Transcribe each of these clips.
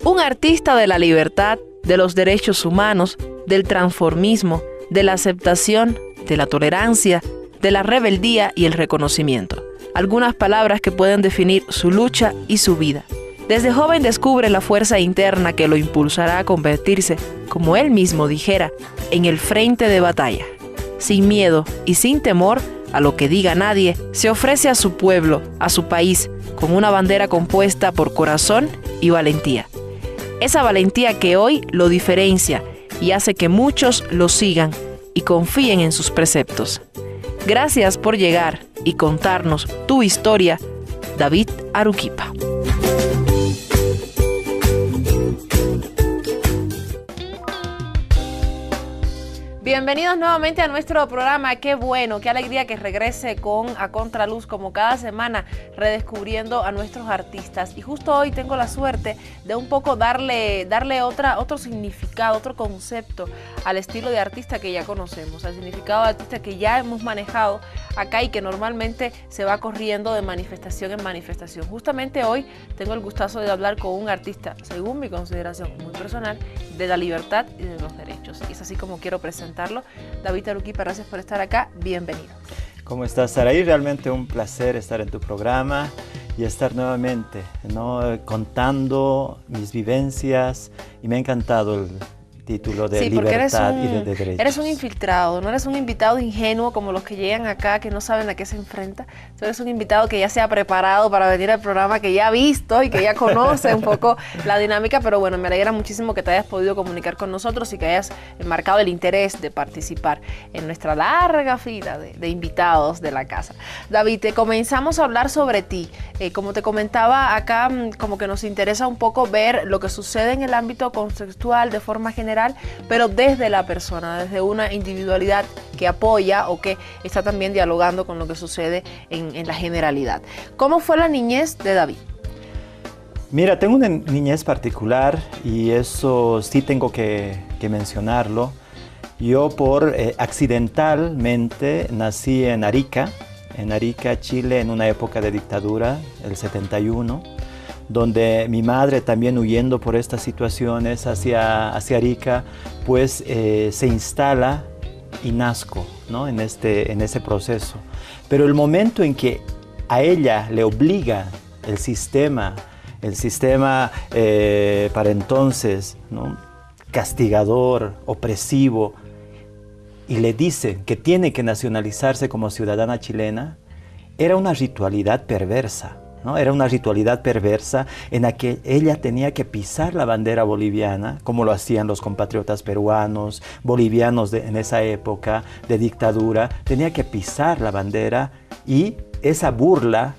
Un artista de la libertad, de los derechos humanos, del transformismo, de la aceptación, de la tolerancia, de la rebeldía y el reconocimiento. Algunas palabras que pueden definir su lucha y su vida. Desde joven descubre la fuerza interna que lo impulsará a convertirse, como él mismo dijera, en el frente de batalla. Sin miedo y sin temor a lo que diga nadie, se ofrece a su pueblo, a su país, con una bandera compuesta por corazón y valentía. Esa valentía que hoy lo diferencia y hace que muchos lo sigan y confíen en sus preceptos. Gracias por llegar y contarnos tu historia, David Aruquipa. Bienvenidos nuevamente a nuestro programa. Qué bueno, qué alegría que regrese con A Contraluz como cada semana, redescubriendo a nuestros artistas. Y justo hoy tengo la suerte de un poco darle otro significado, otro concepto al estilo de artista que ya conocemos, al significado de artista que ya hemos manejado acá y que normalmente se va corriendo de manifestación en manifestación. Justamente hoy tengo el gustazo de hablar con un artista, según mi consideración muy personal, de la libertad y de los derechos. Y es así como quiero presentarlo. David Aruquipa, gracias por estar acá. Bienvenido. ¿Cómo estás, Saraí? Realmente un placer estar en tu programa y estar nuevamente, ¿no?, contando mis vivencias, y me ha encantado el título de libertad y de derechos. Eres un infiltrado, no eres un invitado ingenuo como los que llegan acá, que no saben a qué se enfrenta. Tú eres un invitado que ya se ha preparado para venir al programa, que ya ha visto y que ya conoce un poco la dinámica, pero bueno, me alegra muchísimo que te hayas podido comunicar con nosotros y que hayas marcado el interés de participar en nuestra larga fila de invitados de la casa. David, comenzamos a hablar sobre ti. Como te comentaba acá, como que nos interesa un poco ver lo que sucede en el ámbito contextual de forma general, pero desde la persona, desde una individualidad que apoya o que está también dialogando con lo que sucede en la generalidad. ¿Cómo fue la niñez de David? Mira, tengo una niñez particular y eso sí tengo que mencionarlo. Yo accidentalmente nací en Arica, Chile, en una época de dictadura, el 71. Donde mi madre, también huyendo por estas situaciones hacia Arica, pues se instala y nazco, ¿no?, en ese proceso. Pero el momento en que a ella le obliga el sistema para entonces, ¿no?, castigador, opresivo, y le dice que tiene que nacionalizarse como ciudadana chilena, era una ritualidad perversa. ¿No? Era una ritualidad perversa en la que ella tenía que pisar la bandera boliviana, como lo hacían los compatriotas peruanos, bolivianos en esa época de dictadura. Tenía que pisar la bandera y esa burla,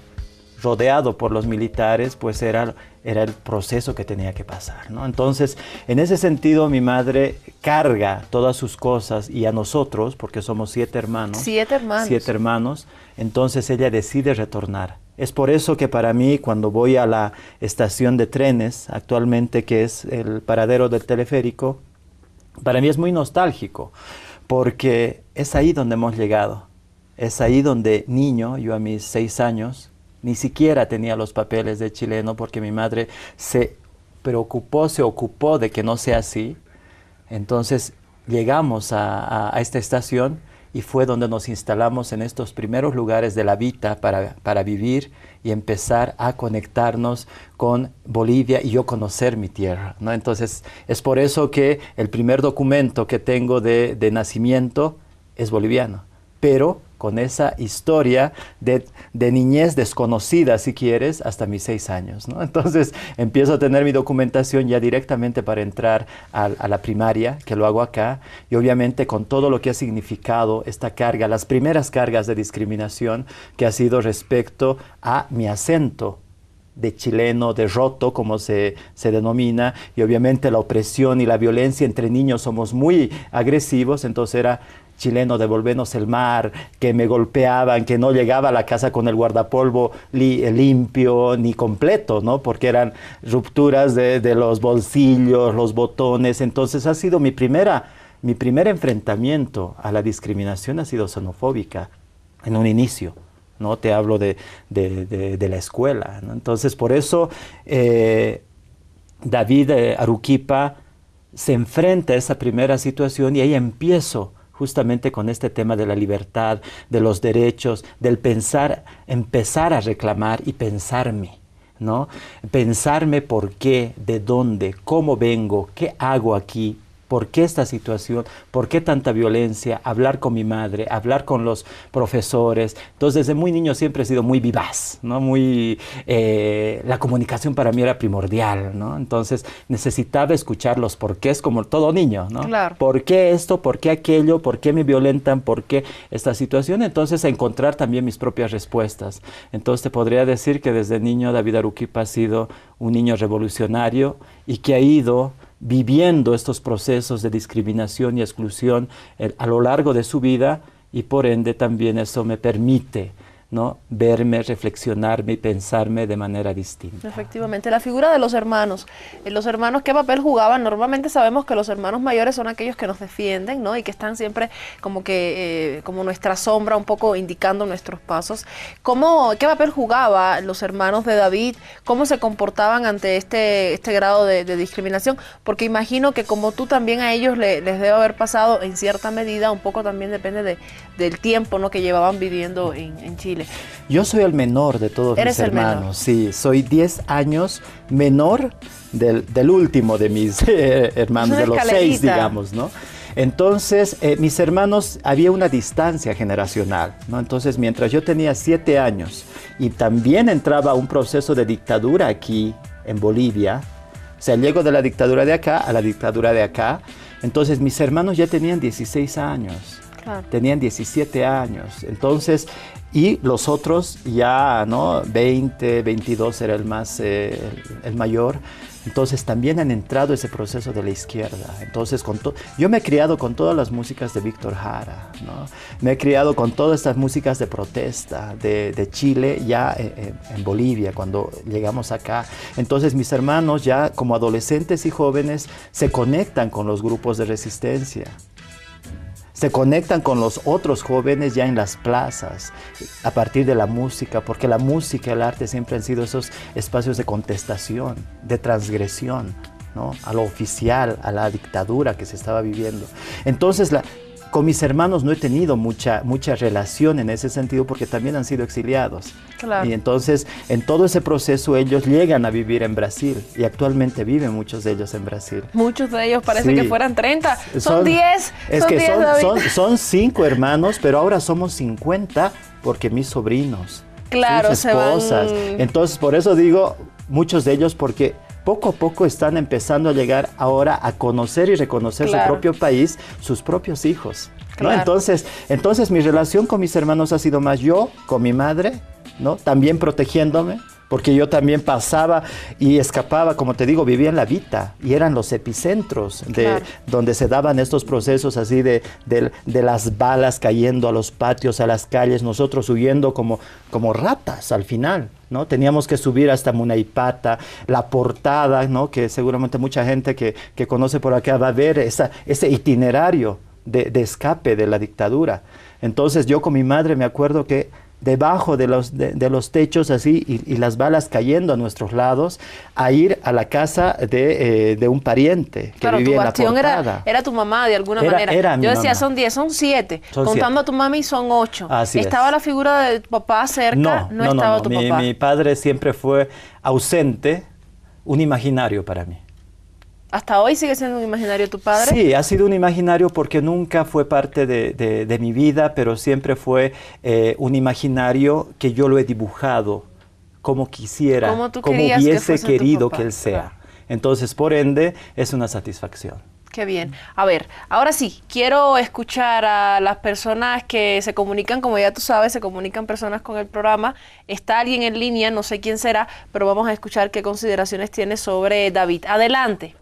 rodeado por los militares, pues era el proceso que tenía que pasar, ¿no? Entonces, en ese sentido, mi madre carga todas sus cosas, y a nosotros, porque somos 7 hermanos. 7 hermanos. 7 hermanos. Entonces ella decide retornar. Es por eso que para mí, cuando voy a la estación de trenes, actualmente, que es el paradero del teleférico, para mí es muy nostálgico, porque es ahí donde hemos llegado. Es ahí donde niño, yo a mis 6 años, ni siquiera tenía los papeles de chileno, porque mi madre se ocupó de que no sea así. Entonces llegamos a esta estación y fue donde nos instalamos en estos primeros lugares de la vida para vivir y empezar a conectarnos con Bolivia y yo conocer mi tierra, ¿no? Entonces es por eso que el primer documento que tengo de nacimiento es boliviano, pero con esa historia de niñez desconocida, si quieres, hasta mis 6 años, ¿no? Entonces empiezo a tener mi documentación ya directamente para entrar a la primaria, que lo hago acá, y obviamente con todo lo que ha significado esta carga, las primeras cargas de discriminación que ha sido respecto a mi acento de chileno, de roto, como se denomina, y obviamente la opresión y la violencia entre niños somos muy agresivos, entonces era chileno, devolvernos el mar, que me golpeaban, que no llegaba a la casa con el guardapolvo limpio ni completo, ¿no? Porque eran rupturas de los bolsillos, los botones. Entonces ha sido mi primer enfrentamiento a la discriminación, ha sido xenofóbica en un inicio, ¿no? Te hablo de la escuela, ¿no? Entonces, por eso David Arequipa se enfrenta a esa primera situación y ahí empiezo justamente con este tema de la libertad, de los derechos, del pensar, empezar a reclamar y pensarme, ¿no? Pensarme por qué, de dónde, cómo vengo, qué hago aquí, por qué esta situación, por qué tanta violencia, hablar con mi madre, hablar con los profesores. Entonces, desde muy niño siempre he sido muy vivaz, ¿no? La comunicación para mí era primordial, ¿no? Entonces, necesitaba escuchar los porqués como todo niño, ¿no? Claro. ¿Por qué esto? ¿Por qué aquello? ¿Por qué me violentan? ¿Por qué esta situación? Entonces, encontrar también mis propias respuestas. Entonces, te podría decir que desde niño David Arequipa ha sido un niño revolucionario y que ha ido viviendo estos procesos de discriminación y exclusión a lo largo de su vida, y por ende también eso me permite, ¿no? Verme, reflexionarme y pensarme de manera distinta. Efectivamente, la figura de los hermanos, ¿qué papel jugaban? Normalmente sabemos que los hermanos mayores son aquellos que nos defienden, ¿no? Y que están siempre como que, como nuestra sombra, un poco indicando nuestros pasos. ¿Qué papel jugaban los hermanos de David? ¿Cómo se comportaban ante este grado de discriminación? Porque imagino que como tú también a ellos les debe haber pasado en cierta medida, un poco también depende del tiempo, ¿no? Que llevaban viviendo en Chile. Yo soy el menor de todos mis hermanos, sí, soy 10 años menor del último de mis hermanos, de los 6, digamos, ¿no? Entonces, mis hermanos, había una distancia generacional, ¿no? Entonces, mientras yo tenía 7 años y también entraba un proceso de dictadura aquí en Bolivia, o sea, llego de la dictadura de acá a la dictadura de acá, entonces mis hermanos ya tenían 16 años. Claro. Tenían 17 años, entonces, y los otros ya, ¿no? 20, 22 era el mayor, entonces también han entrado ese proceso de la izquierda. Entonces, yo me he criado con todas las músicas de Víctor Jara, ¿no? Me he criado con todas estas músicas de protesta de Chile, ya en Bolivia, cuando llegamos acá. Entonces, mis hermanos ya como adolescentes y jóvenes se conectan con los grupos de resistencia. Se conectan con los otros jóvenes ya en las plazas, a partir de la música, porque la música y el arte siempre han sido esos espacios de contestación, de transgresión, ¿no? A lo oficial, a la dictadura que se estaba viviendo. Entonces, con mis hermanos no he tenido mucha relación en ese sentido porque también han sido exiliados. Claro. Y entonces, en todo ese proceso, ellos llegan a vivir en Brasil y actualmente viven muchos de ellos en Brasil. Muchos de ellos parece que fueran 30. Son 10. Es que son 5 hermanos, pero ahora somos 50 porque mis sobrinos, claro, sus esposas. Entonces, por eso digo muchos de ellos porque poco a poco están empezando a llegar ahora a conocer y reconocer su propio país, sus propios hijos, ¿no? Claro. Entonces mi relación con mis hermanos ha sido más yo con mi madre, ¿no? También protegiéndome, porque yo también pasaba y escapaba, como te digo, vivía en la Vita y eran los epicentros donde se daban estos procesos así de las balas cayendo a los patios, a las calles, nosotros huyendo como ratas al final, ¿no? Teníamos que subir hasta Munaipata, la Portada, ¿no? Que seguramente mucha gente que conoce por acá va a ver ese itinerario de escape de la dictadura. Entonces yo con mi madre me acuerdo que debajo de los techos así y las balas cayendo a nuestros lados, a ir a la casa de un pariente que vivía en la Portada. Era tu mamá de alguna manera. Yo decía, mamá. Son 10, son 7. Contando a tu mami son 8. ¿Estaba la figura de tu papá cerca? No estaba tu papá. Mi padre siempre fue ausente, un imaginario para mí. ¿Hasta hoy sigue siendo un imaginario tu padre? Sí, ha sido un imaginario porque nunca fue parte de mi vida, pero siempre fue un imaginario que yo lo he dibujado como quisiera, como hubiese querido que él sea. Claro. Entonces, por ende, es una satisfacción. Qué bien. A ver, ahora sí, quiero escuchar a las personas que se comunican, como ya tú sabes, se comunican personas con el programa. Está alguien en línea, no sé quién será, pero vamos a escuchar qué consideraciones tiene sobre David. Adelante.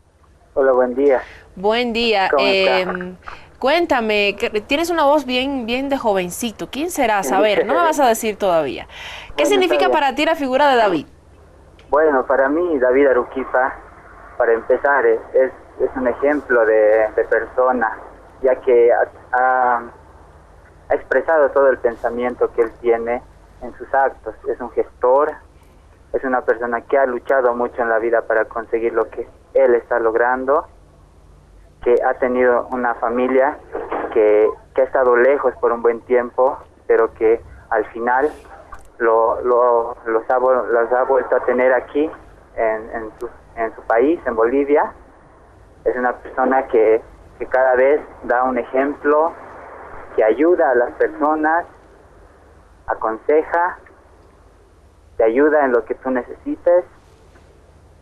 Hola, buen día. Buen día. Cuéntame, tienes una voz bien de jovencito. ¿Quién serás? A ver, no me vas a decir todavía. ¿Qué significa para ti la figura de David? Bueno, para mí David Arequipa, para empezar, es un ejemplo de persona, ya que ha expresado todo el pensamiento que él tiene en sus actos, es un gestor, es una persona que ha luchado mucho en la vida para conseguir lo que él está logrando, que ha tenido una familia que ha estado lejos por un buen tiempo, pero que al final los ha vuelto a tener aquí en su país, en Bolivia. Es una persona que cada vez da un ejemplo, que ayuda a las personas, aconseja, te ayuda en lo que tú necesites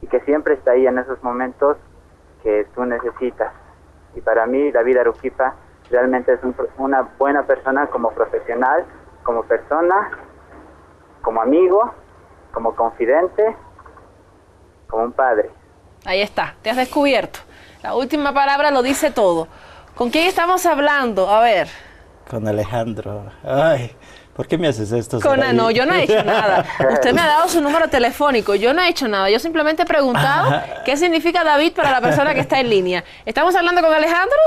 y que siempre está ahí en esos momentos que tú necesitas. Y para mí David Arequipa realmente es una buena persona como profesional, como persona, como amigo, como confidente, como un padre. Ahí está, te has descubierto. La última palabra lo dice todo. ¿Con quién estamos hablando? A ver. Con Alejandro. Ay, ¿por qué me haces esto? No, yo no he hecho nada. Usted me ha dado su número telefónico. Yo no he hecho nada. Yo simplemente he preguntado qué significa David para la persona que está en línea. ¿Estamos hablando con Alejandro?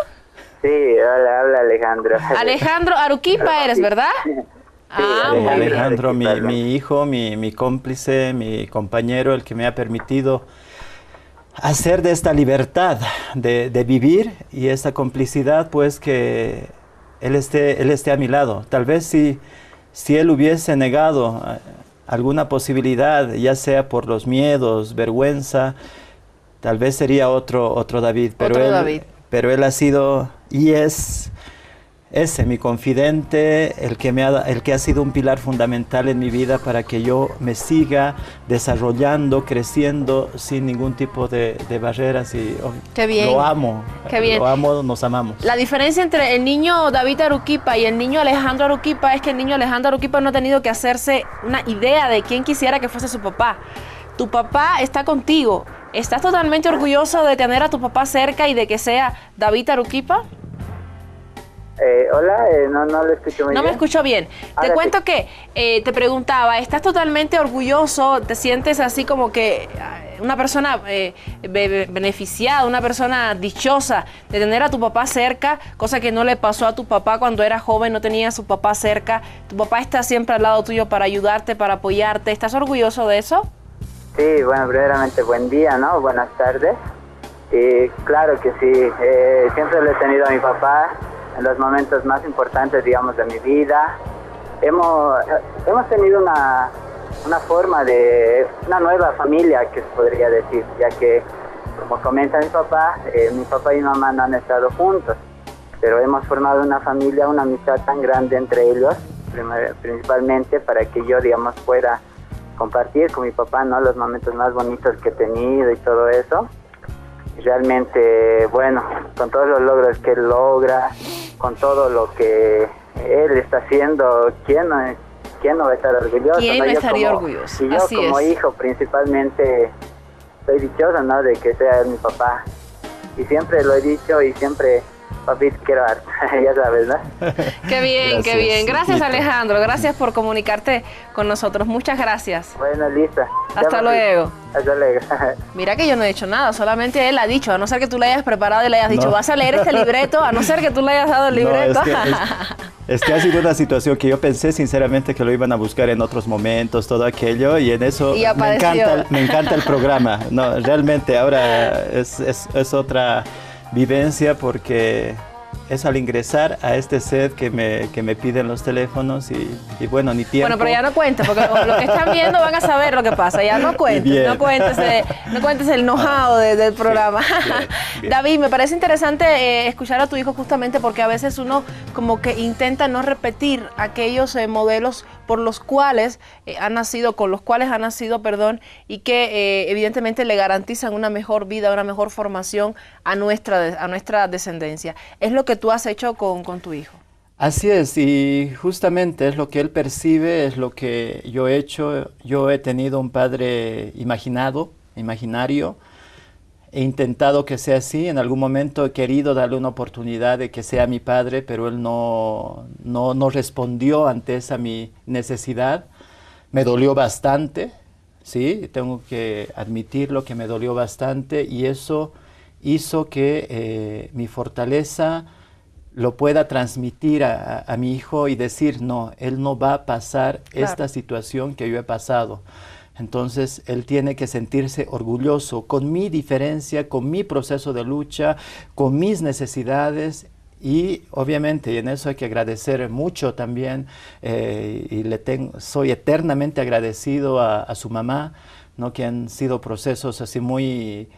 Sí, habla Alejandro. Alejandro Arequipa eres, ¿verdad? Sí, Alejandro, mi hijo, mi cómplice, mi compañero, el que me ha permitido hacer de esta libertad de vivir y esta complicidad, pues que él esté a mi lado. Tal vez si él hubiese negado alguna posibilidad, ya sea por los miedos, vergüenza, tal vez sería otro David. Pero él ha sido y es ese, mi confidente, el que ha sido un pilar fundamental en mi vida para que yo me siga desarrollando, creciendo sin ningún tipo de barreras. Y qué bien. Lo amo, qué bien. Lo amo, nos amamos. La diferencia entre el niño David Arequipa y el niño Alejandro Arequipa es que el niño Alejandro Arequipa no ha tenido que hacerse una idea de quién quisiera que fuese su papá. Tu papá está contigo. ¿Estás totalmente orgulloso de tener a tu papá cerca y de que sea David Arequipa? Hola, no lo escucho muy bien. No me escucho bien. Te cuento que te preguntaba, ¿estás totalmente orgulloso? ¿Te sientes así como que una persona beneficiada, una persona dichosa de tener a tu papá cerca, cosa que no le pasó a tu papá cuando era joven, no tenía a su papá cerca? Tu papá está siempre al lado tuyo para ayudarte, para apoyarte. ¿Estás orgulloso de eso? Sí, bueno, primeramente buen día, ¿no? Buenas tardes. Y claro que sí, siempre le he tenido a mi papá en los momentos más importantes, digamos, de mi vida. Hemos tenido una forma de una nueva familia, que se podría decir, ya que, como comenta mi papá y mi mamá no han estado juntos, pero hemos formado una familia, una amistad tan grande entre ellos, principalmente para que yo, digamos, pueda compartir con mi papá, ¿no?, los momentos más bonitos que he tenido y todo eso. Y realmente, bueno, con todos los logros que él logra, con todo lo que él está haciendo, ¿quién no va a estar orgulloso? ¿Quién no estaría orgulloso? Y yo Así como es. hijo principalmente estoy dichoso, ¿no?, de que sea mi papá. Y siempre lo he dicho y siempre, papi, te quiero harto, ya sabes, ¿no? Qué bien, Gracias, qué bien. Gracias, hijito. Alejandro. Gracias por comunicarte con nosotros. Muchas gracias. Bueno, listo. Hasta luego. Hasta luego. Mira que yo no he hecho nada, solamente él ha dicho, a no ser que tú le hayas preparado y le hayas dicho, No. vas a leer este libreto, a no ser que tú le hayas dado el libreto. Es que ha sido una situación que yo pensé sinceramente que lo iban a buscar en otros momentos, todo aquello, y en eso Y apareció. me encanta el programa. No, realmente ahora es otra vivencia porque es al ingresar a este set que me piden los teléfonos y bueno, ni tiempo. Bueno, pero ya no cuentes, porque los que están viendo van a saber lo que pasa. Ya no cuentes, Bien. no cuentes el know-how del programa. Bien. David, me parece interesante escuchar a tu hijo justamente porque a veces uno como que intenta no repetir aquellos modelos por los cuales con los cuales ha nacido, y que evidentemente le garantizan una mejor vida, una mejor formación a nuestra descendencia. Es lo que tú has hecho con tu hijo. Así es, y justamente es lo que él percibe, es lo que yo he hecho. Yo he tenido un padre imaginario, he intentado que sea así. En algún momento he querido darle una oportunidad de que sea mi padre, pero él no respondió ante esa mi necesidad. Me dolió bastante, sí, tengo que admitirlo, que me dolió bastante, y eso hizo que mi fortaleza lo pueda transmitir a mi hijo y decir, no, él no va a pasar esta situación que yo he pasado. Entonces, él tiene que sentirse orgulloso con mi diferencia, con mi proceso de lucha, con mis necesidades. Y obviamente, y en eso hay que agradecer mucho también, y soy eternamente agradecido a su mamá, ¿no? Que han sido procesos así muy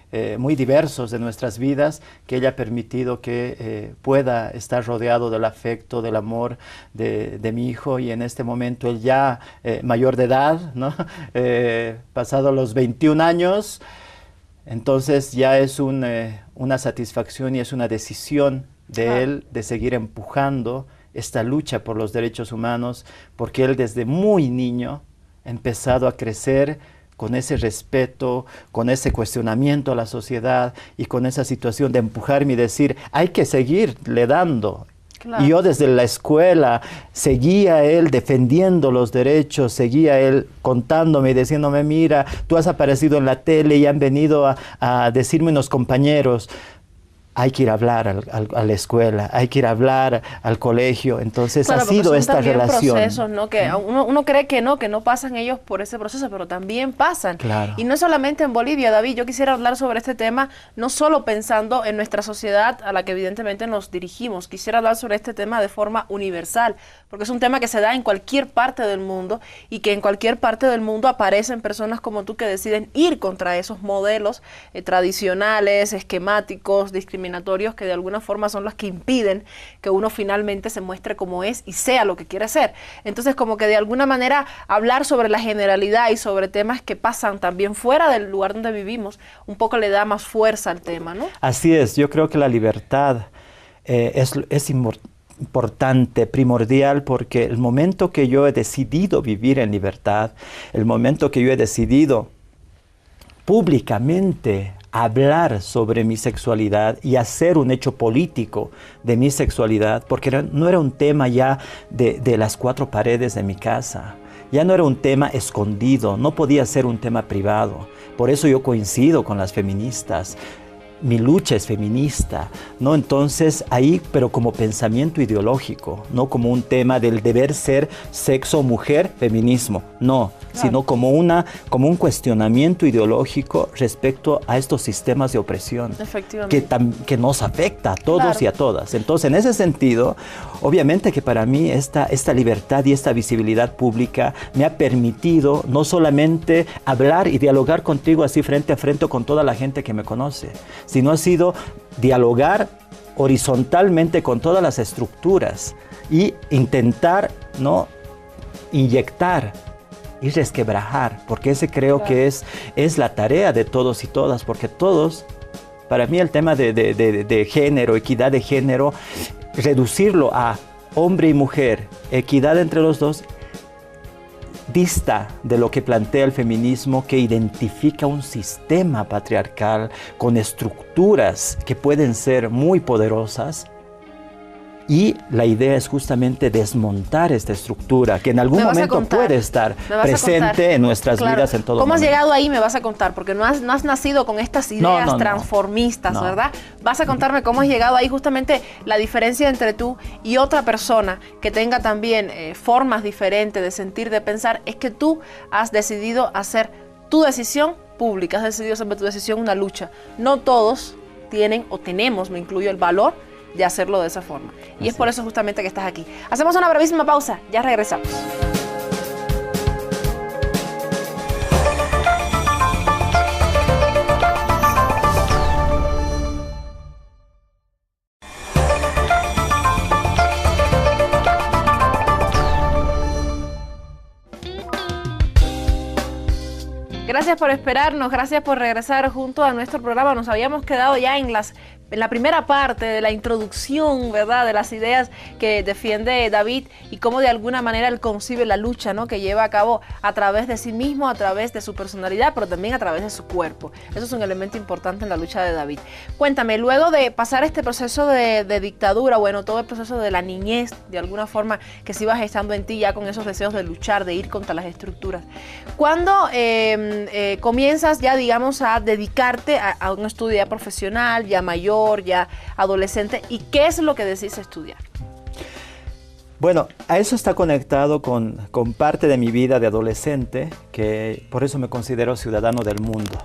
diversos de nuestras vidas, que ella ha permitido que pueda estar rodeado del afecto, del amor de mi hijo, y en este momento él ya mayor de edad, ¿no? Pasado los 21 años, entonces ya es una satisfacción y es una decisión de él de seguir empujando esta lucha por los derechos humanos, porque él desde muy niño ha empezado a crecer con ese respeto, con ese cuestionamiento a la sociedad y con esa situación de empujarme y decir, hay que seguirle dando. Claro. Y yo desde la escuela seguía él defendiendo los derechos, seguía él contándome y diciéndome, mira, tú has aparecido en la tele y han venido a decirme unos compañeros, hay que ir a hablar a la escuela, hay que ir a hablar al colegio. Entonces claro, ha sido esta relación. Procesos, ¿no? Que uno cree que no pasan ellos por ese proceso, pero también pasan. Claro. Y no solamente en Bolivia, David. Yo quisiera hablar sobre este tema, no solo pensando en nuestra sociedad a la que evidentemente nos dirigimos. Quisiera hablar sobre este tema de forma universal, porque es un tema que se da en cualquier parte del mundo y que en cualquier parte del mundo aparecen personas como tú que deciden ir contra esos modelos tradicionales, esquemáticos, discriminatorios, que de alguna forma son los que impiden que uno finalmente se muestre como es y sea lo que quiere ser. Entonces, como que de alguna manera hablar sobre la generalidad y sobre temas que pasan también fuera del lugar donde vivimos, un poco le da más fuerza al tema, ¿no? Así es, yo creo que la libertad es importante, primordial, porque el momento que yo he decidido vivir en libertad, el momento que yo he decidido públicamente hablar sobre mi sexualidad y hacer un hecho político de mi sexualidad, porque no era un tema ya de las cuatro paredes de mi casa, ya no era un tema escondido, no podía ser un tema privado. Por eso yo coincido con las feministas. Mi lucha es feminista, ¿no? Entonces ahí, pero como pensamiento ideológico, no como un tema del deber ser sexo, mujer, feminismo, no, claro, sino como un cuestionamiento ideológico respecto a estos sistemas de opresión que nos afecta a todos, claro, y a todas. Entonces, en ese sentido, obviamente que para mí esta libertad y esta visibilidad pública me ha permitido no solamente hablar y dialogar contigo así frente a frente con toda la gente que me conoce, sino ha sido dialogar horizontalmente con todas las estructuras y intentar, ¿no?, inyectar y resquebrajar, porque ese creo, claro, que es la tarea de todos y todas, porque todos, para mí el tema de género, equidad de género, reducirlo a hombre y mujer, equidad entre los dos, dista de lo que plantea el feminismo, que identifica un sistema patriarcal con estructuras que pueden ser muy poderosas, y la idea es justamente desmontar esta estructura que en algún momento puede estar presente en nuestras, claro, vidas en todo momento. ¿Cómo has llegado ahí? Me vas a contar, porque no has nacido con estas ideas transformistas, ¿verdad? Vas a contarme cómo has llegado ahí, justamente la diferencia entre tú y otra persona que tenga también formas diferentes de sentir, de pensar, es que tú has decidido hacer tu decisión pública, has decidido hacer tu decisión una lucha. No todos tienen o tenemos, me incluyo, el valor de hacerlo de esa forma. Y es por eso justamente que estás aquí. Hacemos una brevísima pausa, ya regresamos. Gracias por esperarnos, gracias por regresar junto a nuestro programa. Nos habíamos quedado ya en la primera parte de la introducción, ¿verdad?, de las ideas que defiende David y cómo de alguna manera él concibe la lucha, ¿no?, que lleva a cabo a través de sí mismo, a través de su personalidad, pero también a través de su cuerpo. Eso es un elemento importante en la lucha de David. Cuéntame, luego de pasar este proceso de dictadura, bueno, todo el proceso de la niñez, de alguna forma, que se iba gestando en ti ya con esos deseos de luchar, de ir contra las estructuras, ¿cuándo comienzas ya, digamos, a dedicarte a un estudio ya profesional, ya mayor, mayor, ya adolescente, ¿y qué es lo que decís estudiar? Bueno, a eso está conectado con parte de mi vida de adolescente, que por eso me considero ciudadano del mundo,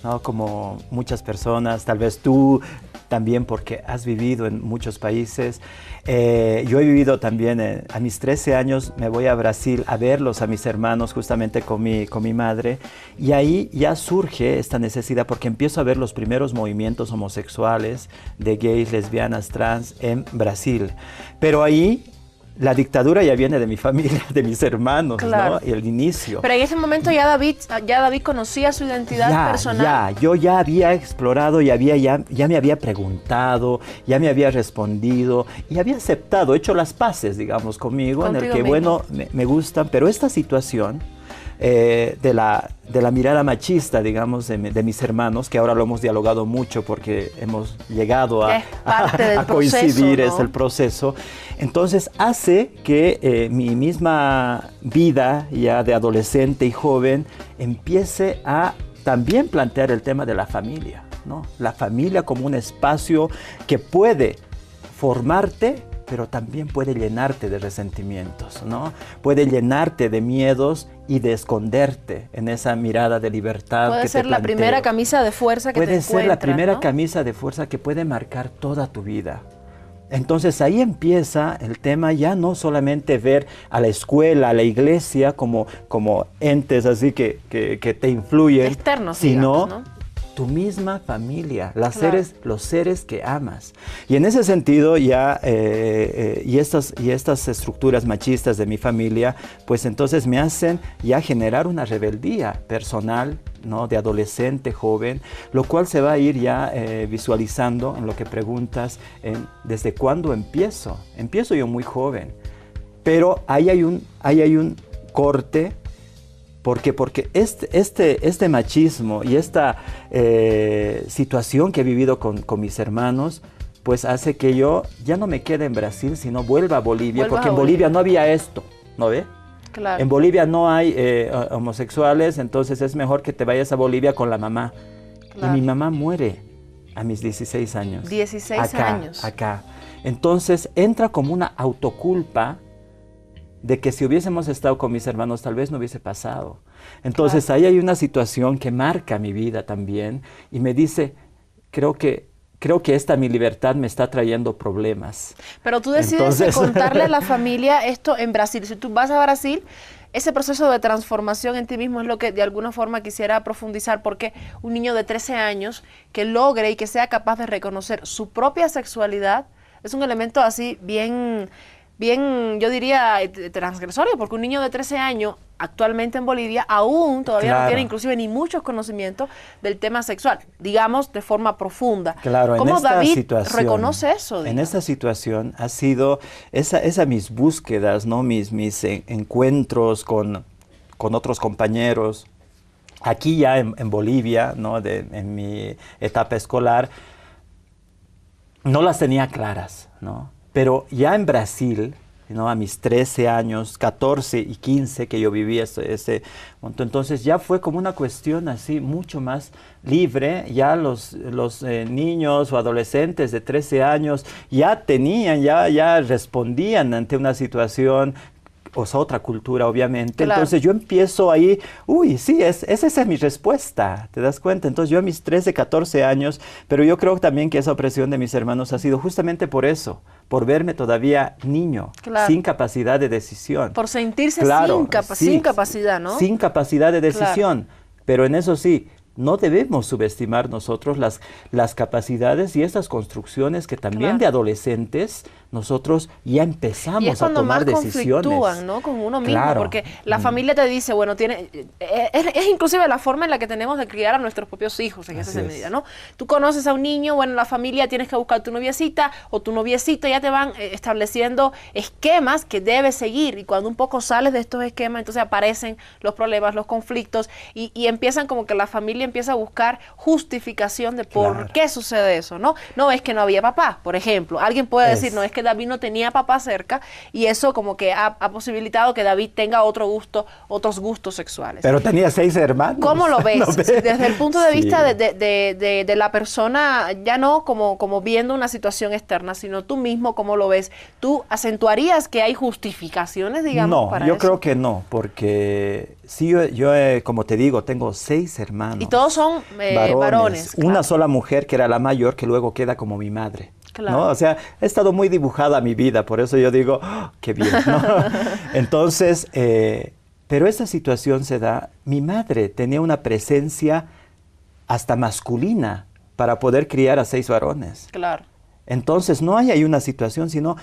¿no? Como muchas personas, tal vez tú también porque has vivido en muchos países. Yo he vivido también, a mis 13 años me voy a Brasil a verlos, a mis hermanos, justamente con mi madre, y ahí ya surge esta necesidad porque empiezo a ver los primeros movimientos homosexuales de gays, lesbianas, trans en Brasil. Pero ahí la dictadura ya viene de mi familia, de mis hermanos, claro, ¿no? Y el inicio. Pero en ese momento ya David conocía su identidad personal. Yo ya había explorado, ya me había preguntado, ya me había respondido y había aceptado, hecho las paces, digamos, conmigo, en el que, mismo. Bueno, me gustan, pero esta situación de la mirada machista, digamos, de mis hermanos, que ahora lo hemos dialogado mucho porque hemos llegado a coincidir, ¿no? Es el proceso. Entonces hace que mi misma vida ya de adolescente y joven empiece a también plantear el tema de la familia, ¿no? La familia como un espacio que puede formarte, pero también puede llenarte de resentimientos, ¿no? Puede llenarte de miedos y de esconderte en esa mirada de libertad. Puede ser la primera camisa de fuerza que te encuentras, puede ser la primera, ¿no? camisa de fuerza que puede marcar toda tu vida. Entonces ahí empieza el tema, ya no solamente ver a la escuela, a la iglesia como entes así que te influyen, externos, sino, digamos, ¿no? Tu misma familia, claro, los seres que amas. Y en ese sentido ya, y estas estructuras machistas de mi familia, pues entonces me hacen ya generar una rebeldía personal, ¿no? De adolescente, joven, lo cual se va a ir ya visualizando en lo que preguntas, ¿desde cuándo empiezo? Empiezo yo muy joven, pero ahí hay un corte. Porque este machismo y esta situación que he vivido con mis hermanos, pues hace que yo ya no me quede en Brasil, sino vuelva a Bolivia, porque en Bolivia no había esto, ¿no ve? Claro. En Bolivia no hay homosexuales, entonces es mejor que te vayas a Bolivia con la mamá. Claro. Y mi mamá muere a mis 16 años. 16 años. Acá. Entonces entra como una autoculpa de que si hubiésemos estado con mis hermanos tal vez no hubiese pasado. Entonces claro, ahí hay una situación que marca mi vida también y me dice, creo que mi libertad me está trayendo problemas. Pero tú decides contarle a la familia esto en Brasil. Si tú vas a Brasil, ese proceso de transformación en ti mismo es lo que de alguna forma quisiera profundizar, porque un niño de 13 años que logre y que sea capaz de reconocer su propia sexualidad es un elemento así bien, yo diría, transgresorio, porque un niño de 13 años actualmente en Bolivia aún todavía claro, no tiene inclusive ni muchos conocimientos del tema sexual, digamos, de forma profunda. Claro, ¿Cómo en esta David situación, reconoce eso? Digamos? En esta situación ha sido esa mis búsquedas, ¿no? mis encuentros con otros compañeros, aquí ya en Bolivia, ¿no? En mi etapa escolar, no las tenía claras, ¿no? Pero ya en Brasil, ¿no? A mis 13 años, 14 y 15 que yo viví ese momento, entonces ya fue como una cuestión así mucho más libre. Ya los niños o adolescentes de 13 años ya respondían ante una situación, o sea, otra cultura, obviamente. Claro. Entonces yo empiezo ahí, sí, esa es mi respuesta, ¿te das cuenta? Entonces yo a mis 13, 14 años, pero yo creo también que esa opresión de mis hermanos ha sido justamente por eso, por verme todavía niño, claro, sin capacidad de decisión. Por sentirse claro, sin capacidad, ¿no? Sin capacidad de decisión, claro, pero en eso sí, no debemos subestimar nosotros las capacidades y esas construcciones que también claro, de adolescentes nosotros ya empezamos a tomar decisiones. Conflictúan, ¿no? Con uno mismo, claro, porque la familia te dice, bueno, es inclusive la forma en la que tenemos de criar a nuestros propios hijos en esa medida, ¿no? Tú conoces a un niño, bueno, la familia tienes que buscar tu noviecita o tu noviecito, ya te van estableciendo esquemas que debes seguir, y cuando un poco sales de estos esquemas, entonces aparecen los problemas, los conflictos, y empiezan como que la familia empieza a buscar justificación de por claro, qué sucede eso, ¿no? No es que no había papá, por ejemplo. Alguien puede decir, no es que David no tenía papá cerca y eso como que ha posibilitado que David tenga otros gustos sexuales. Pero tenía 6 hermanos. ¿Cómo lo ves? ¿Lo ves? Desde el punto de vista Sí. de la persona, ya no como viendo una situación externa, sino tú mismo, ¿cómo lo ves? ¿Tú acentuarías que hay justificaciones, digamos, para No, yo eso? creo que no, porque sí, yo como te digo, tengo 6 hermanos. Y todos son varones. Una claro. sola mujer que era la mayor, que luego queda como mi madre. Claro. ¿No? O sea, ha estado muy dibujada mi vida, por eso yo digo, ¡oh, qué bien! ¿No? Entonces, pero esta situación se da, mi madre tenía una presencia hasta masculina para poder criar a 6 varones. Claro. Entonces, no hay ahí una situación, sino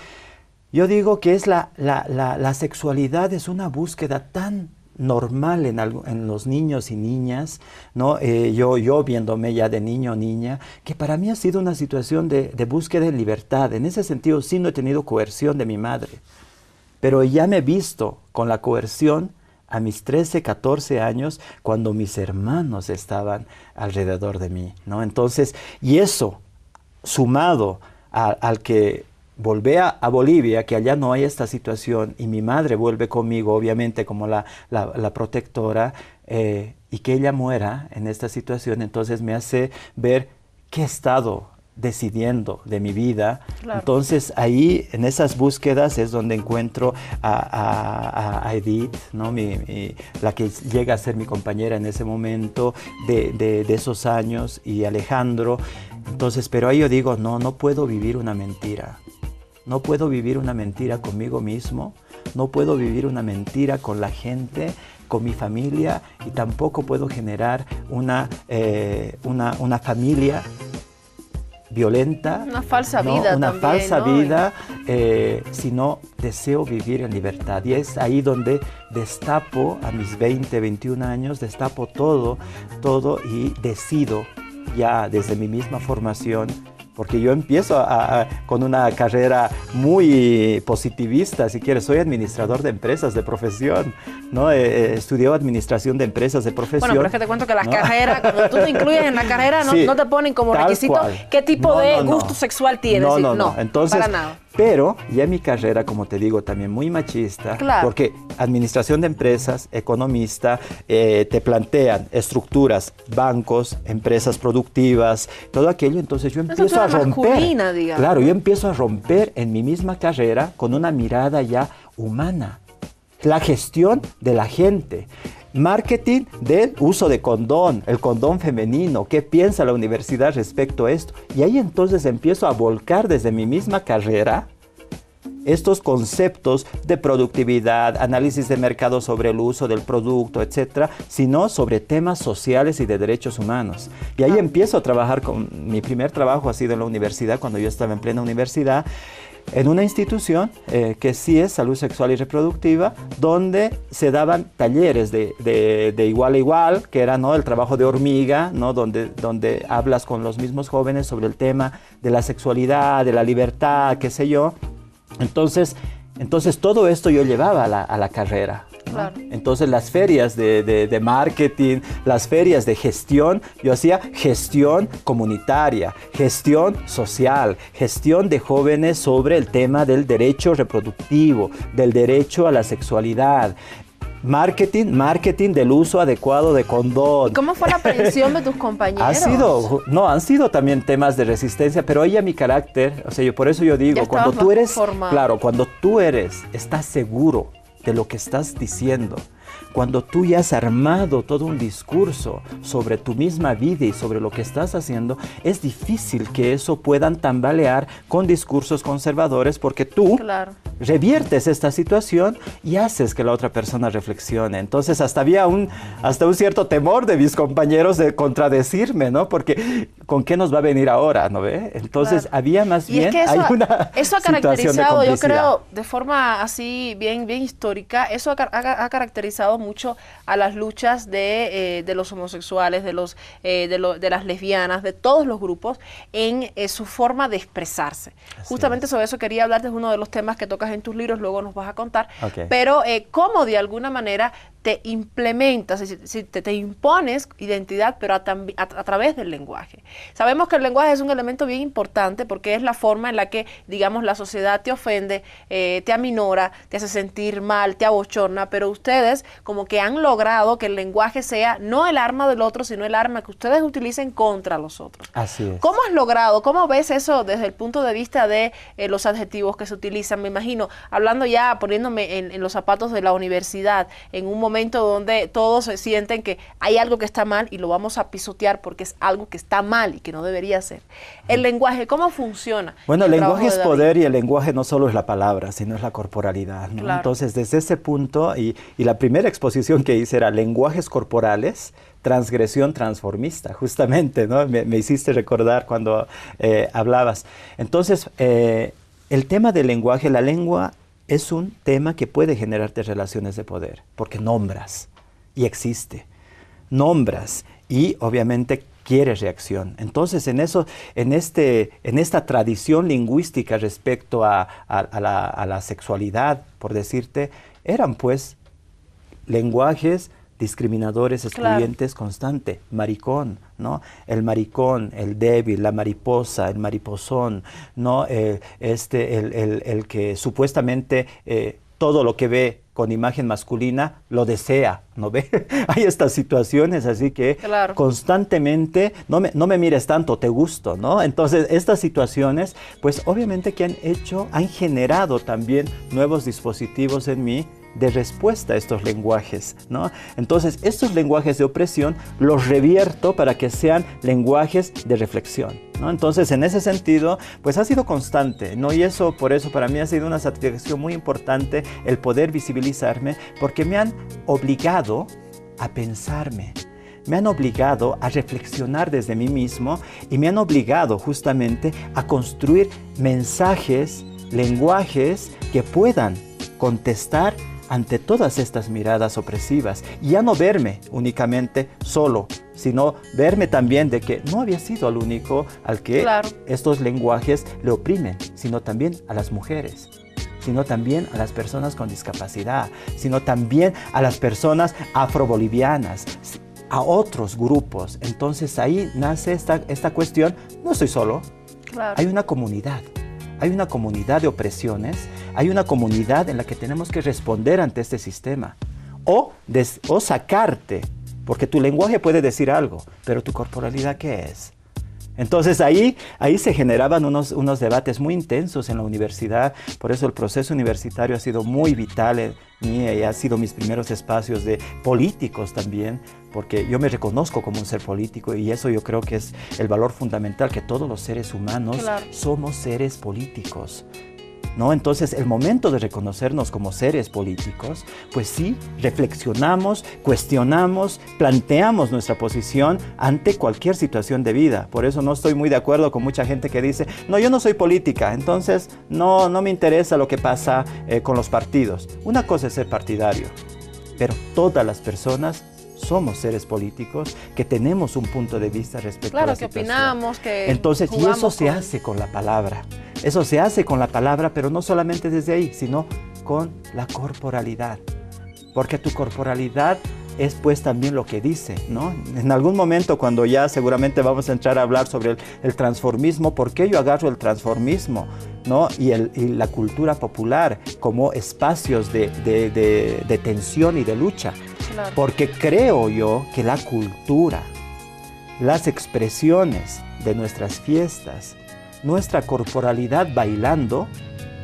yo digo que es la sexualidad es una búsqueda tan normal en los niños y niñas, ¿no? Yo viéndome ya de niño o niña, que para mí ha sido una situación de búsqueda de libertad. En ese sentido, sí no he tenido coerción de mi madre, pero ya me he visto con la coerción a mis 13, 14 años, cuando mis hermanos estaban alrededor de mí, ¿no? Entonces, y eso, sumado al que volví a Bolivia, que allá no hay esta situación, y mi madre vuelve conmigo, obviamente, como la protectora, y que ella muera en esta situación, entonces me hace ver qué he estado decidiendo de mi vida. Claro. Entonces ahí, en esas búsquedas, es donde encuentro a Edith, ¿no? La que llega a ser mi compañera en ese momento de esos años, y Alejandro. Entonces, pero ahí yo digo, no puedo vivir una mentira. No puedo vivir una mentira conmigo mismo, no puedo vivir una mentira con la gente, con mi familia, y tampoco puedo generar una familia violenta. Una falsa ¿no? vida Una también, falsa ¿no? vida, sino deseo vivir en libertad. Y es ahí donde destapo a mis 20, 21 años, destapo todo y decido ya desde mi misma formación, porque yo empiezo con una carrera muy positivista, si quieres. Soy administrador de empresas de profesión, ¿no? Estudié administración de empresas de profesión. Bueno, pero es que te cuento que las ¿no? carreras, cuando tú te incluyes en la carrera, Sí, no te ponen como tal requisito cual. qué tipo No, de no, no. gusto sexual tienes. No. Entonces, para nada. pero ya mi carrera, como te digo, también muy machista, Claro. porque administración de empresas, economista, te plantean estructuras, bancos, empresas productivas, todo aquello. Entonces yo empiezo a romper. Masculina, digamos. Claro, yo empiezo a romper en mi misma carrera con una mirada ya humana. La gestión de la gente. Marketing del uso de condón, el condón femenino, qué piensa la universidad respecto a esto. Y ahí entonces empiezo a volcar desde mi misma carrera estos conceptos de productividad, análisis de mercado sobre el uso del producto, etcétera, sino sobre temas sociales y de derechos humanos. Y ahí empiezo a trabajar mi primer trabajo ha sido en la universidad, cuando yo estaba en plena universidad, en una institución que sí es salud sexual y reproductiva, donde se daban talleres de igual a igual, que era, ¿no?, el trabajo de hormiga, ¿no?, donde hablas con los mismos jóvenes sobre el tema de la sexualidad, de la libertad, qué sé yo. Entonces todo esto yo llevaba a la carrera, ¿no? Claro. Entonces las ferias de marketing, las ferias de gestión, yo hacía gestión comunitaria, gestión social, gestión de jóvenes sobre el tema del derecho reproductivo, del derecho a la sexualidad. Marketing del uso adecuado de condón. ¿Y cómo fue la aprehensión de tus compañeros? Han sido también temas de resistencia, pero ella mi carácter, o sea, por eso yo digo, Ya cuando estabas tú eres, formado. claro, cuando tú estás seguro de lo que estás diciendo, cuando tú ya has armado todo un discurso sobre tu misma vida y sobre lo que estás haciendo, es difícil que eso puedan tambalear con discursos conservadores, porque tú Claro. reviertes esta situación y haces que la otra persona reflexione. Entonces hasta había un cierto temor de mis compañeros de contradecirme, ¿no? Porque ¿con qué nos va a venir ahora, no ve? Entonces Claro. había más Y es bien que hay una eso ha situación de caracterizado, yo complicidad. creo, de forma así bien histórica, eso ha caracterizado mucho a las luchas de los homosexuales, de las lesbianas, de todos los grupos, en su forma de expresarse. Así Justamente es. sobre eso quería hablarte, es uno de los temas que tocas en tus libros, luego nos vas a contar. Ok. Pero cómo de alguna manera te implementas, si te impones identidad, pero a través del lenguaje. Sabemos que el lenguaje es un elemento bien importante porque es la forma en la que, digamos, la sociedad te ofende, te aminora, te hace sentir mal, te abochorna, pero ustedes como que han logrado que el lenguaje sea no el arma del otro, sino el arma que ustedes utilicen contra los otros. Así es. ¿Cómo has logrado, cómo ves eso desde el punto de vista de los adjetivos que se utilizan? Me imagino, hablando ya, poniéndome en los zapatos de la universidad, en un momento donde todos se sienten que hay algo que está mal y lo vamos a pisotear porque es algo que está mal y que no debería ser. El lenguaje, ¿cómo funciona? Bueno, el lenguaje es poder y el lenguaje no solo es la palabra, sino es la corporalidad, ¿no? Claro. Entonces, desde ese punto, y la primera exposición que hice era lenguajes corporales, transgresión transformista, justamente, ¿no? Me hiciste recordar cuando hablabas. Entonces, el tema del lenguaje, la lengua es un tema que puede generarte relaciones de poder, porque nombras y existe. Nombras y obviamente quieres reacción. Entonces, en esta tradición lingüística respecto a la sexualidad, por decirte, eran pues lenguajes discriminadores, excluyentes, claro, constante, maricón, ¿no? El maricón, el débil, la mariposa, el mariposón, ¿no? El que supuestamente todo lo que ve con imagen masculina lo desea, ¿no ve? Hay estas situaciones así que claro, constantemente, no me mires tanto, te gusto, ¿no? Entonces, estas situaciones, pues obviamente que han generado también nuevos dispositivos en mí de respuesta a estos lenguajes, ¿no? Entonces, estos lenguajes de opresión los revierto para que sean lenguajes de reflexión, ¿no? Entonces, en ese sentido, pues ha sido constante, ¿no? Y por eso para mí ha sido una satisfacción muy importante el poder visibilizarme, porque me han obligado a pensarme, me han obligado a reflexionar desde mí mismo y me han obligado justamente a construir mensajes, lenguajes que puedan contestar ante todas estas miradas opresivas y ya no verme únicamente solo, sino verme también de que no había sido el único al que claro, estos lenguajes le oprimen, sino también a las mujeres, sino también a las personas con discapacidad, sino también a las personas afrobolivianas, a otros grupos. Entonces ahí nace esta cuestión, no estoy solo, claro, hay una comunidad de opresiones, hay una comunidad en la que tenemos que responder ante este sistema o sacarte, porque tu lenguaje puede decir algo, pero tu corporalidad, ¿qué es? Entonces ahí se generaban unos debates muy intensos en la universidad, por eso el proceso universitario ha sido muy vital en mí y ha sido mis primeros espacios de políticos también, porque yo me reconozco como un ser político y eso yo creo que es el valor fundamental, que todos los seres humanos claro, somos seres políticos, ¿no? Entonces, el momento de reconocernos como seres políticos, pues sí, reflexionamos, cuestionamos, planteamos nuestra posición ante cualquier situación de vida. Por eso no estoy muy de acuerdo con mucha gente que dice, no, yo no soy política, entonces no me interesa lo que pasa con los partidos. Una cosa es ser partidario, pero todas las personas somos seres políticos que tenemos un punto de vista respecto a la situación. Claro, que opinamos, que entonces, y eso se hace con la palabra. Eso se hace con la palabra, pero no solamente desde ahí, sino con la corporalidad. Porque tu corporalidad es pues también lo que dice, ¿no? En algún momento, cuando ya seguramente vamos a entrar a hablar sobre el transformismo, ¿por qué yo agarro el transformismo, ¿no? y la cultura popular como espacios de tensión y de lucha? Claro. Porque creo yo que la cultura, las expresiones de nuestras fiestas, nuestra corporalidad bailando,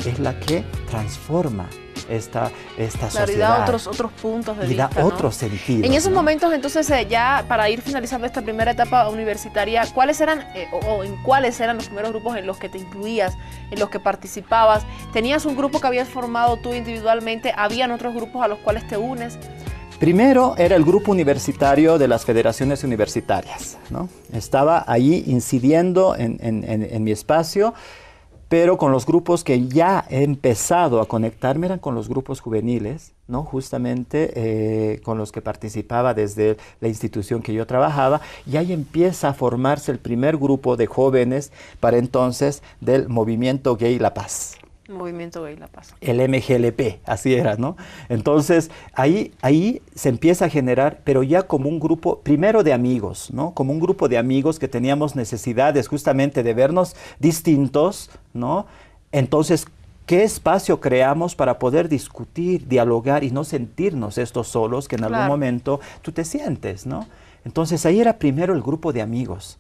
es la que transforma esta sociedad. Y da otros puntos de vista, y da otros sentidos. En esos momentos, entonces, ya para ir finalizando esta primera etapa universitaria, ¿cuáles eran los primeros grupos en los que te incluías, en los que participabas? ¿Tenías un grupo que habías formado tú individualmente? ¿Habían otros grupos a los cuales te unes? Primero era el grupo universitario de las federaciones universitarias, ¿no? Estaba ahí incidiendo en mi espacio, pero con los grupos que ya he empezado a conectarme eran con los grupos juveniles, ¿no? Justamente con los que participaba desde la institución que yo trabajaba, y ahí empieza a formarse el primer grupo de jóvenes para entonces del movimiento gay La Paz. Movimiento Gay La Paz. El MGLP, así era, ¿no? Entonces, ahí se empieza a generar, pero ya como un grupo, primero de amigos, ¿no? Como un grupo de amigos que teníamos necesidades justamente de vernos distintos, ¿no? Entonces, ¿qué espacio creamos para poder discutir, dialogar y no sentirnos estos solos que en algún momento tú te sientes, ¿no? Entonces, ahí era primero el grupo de amigos.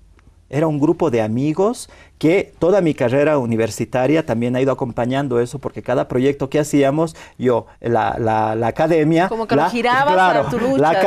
Era un grupo de amigos que toda mi carrera universitaria también ha ido acompañando eso, porque cada proyecto que hacíamos, yo, la academia... Como que lo girabas a tu lucha,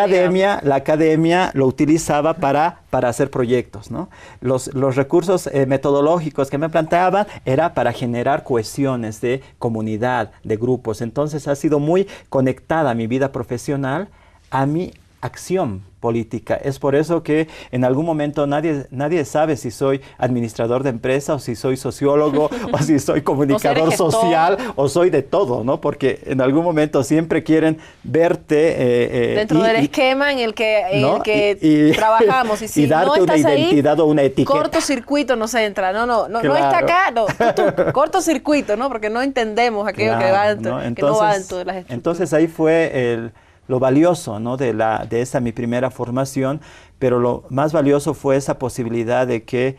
la academia lo utilizaba para hacer proyectos, ¿no? Los recursos metodológicos que me planteaban era para generar cohesiones de comunidad, de grupos. Entonces ha sido muy conectada mi vida profesional a mi acción política. Es por eso que en algún momento nadie sabe si soy administrador de empresa o si soy sociólogo o si soy comunicador social o soy de todo, ¿no? Porque en algún momento siempre quieren verte dentro del esquema en el que trabajamos y si darte no estás una identidad o una etiqueta. Cortocircuito nos entra. No Claro. está acá, no. Cortocircuito, ¿no? Porque no entendemos aquello que va dentro, que no va dentro de las estructuras. Entonces ahí fue lo valioso, ¿no? de esa mi primera formación, pero lo más valioso fue esa posibilidad de que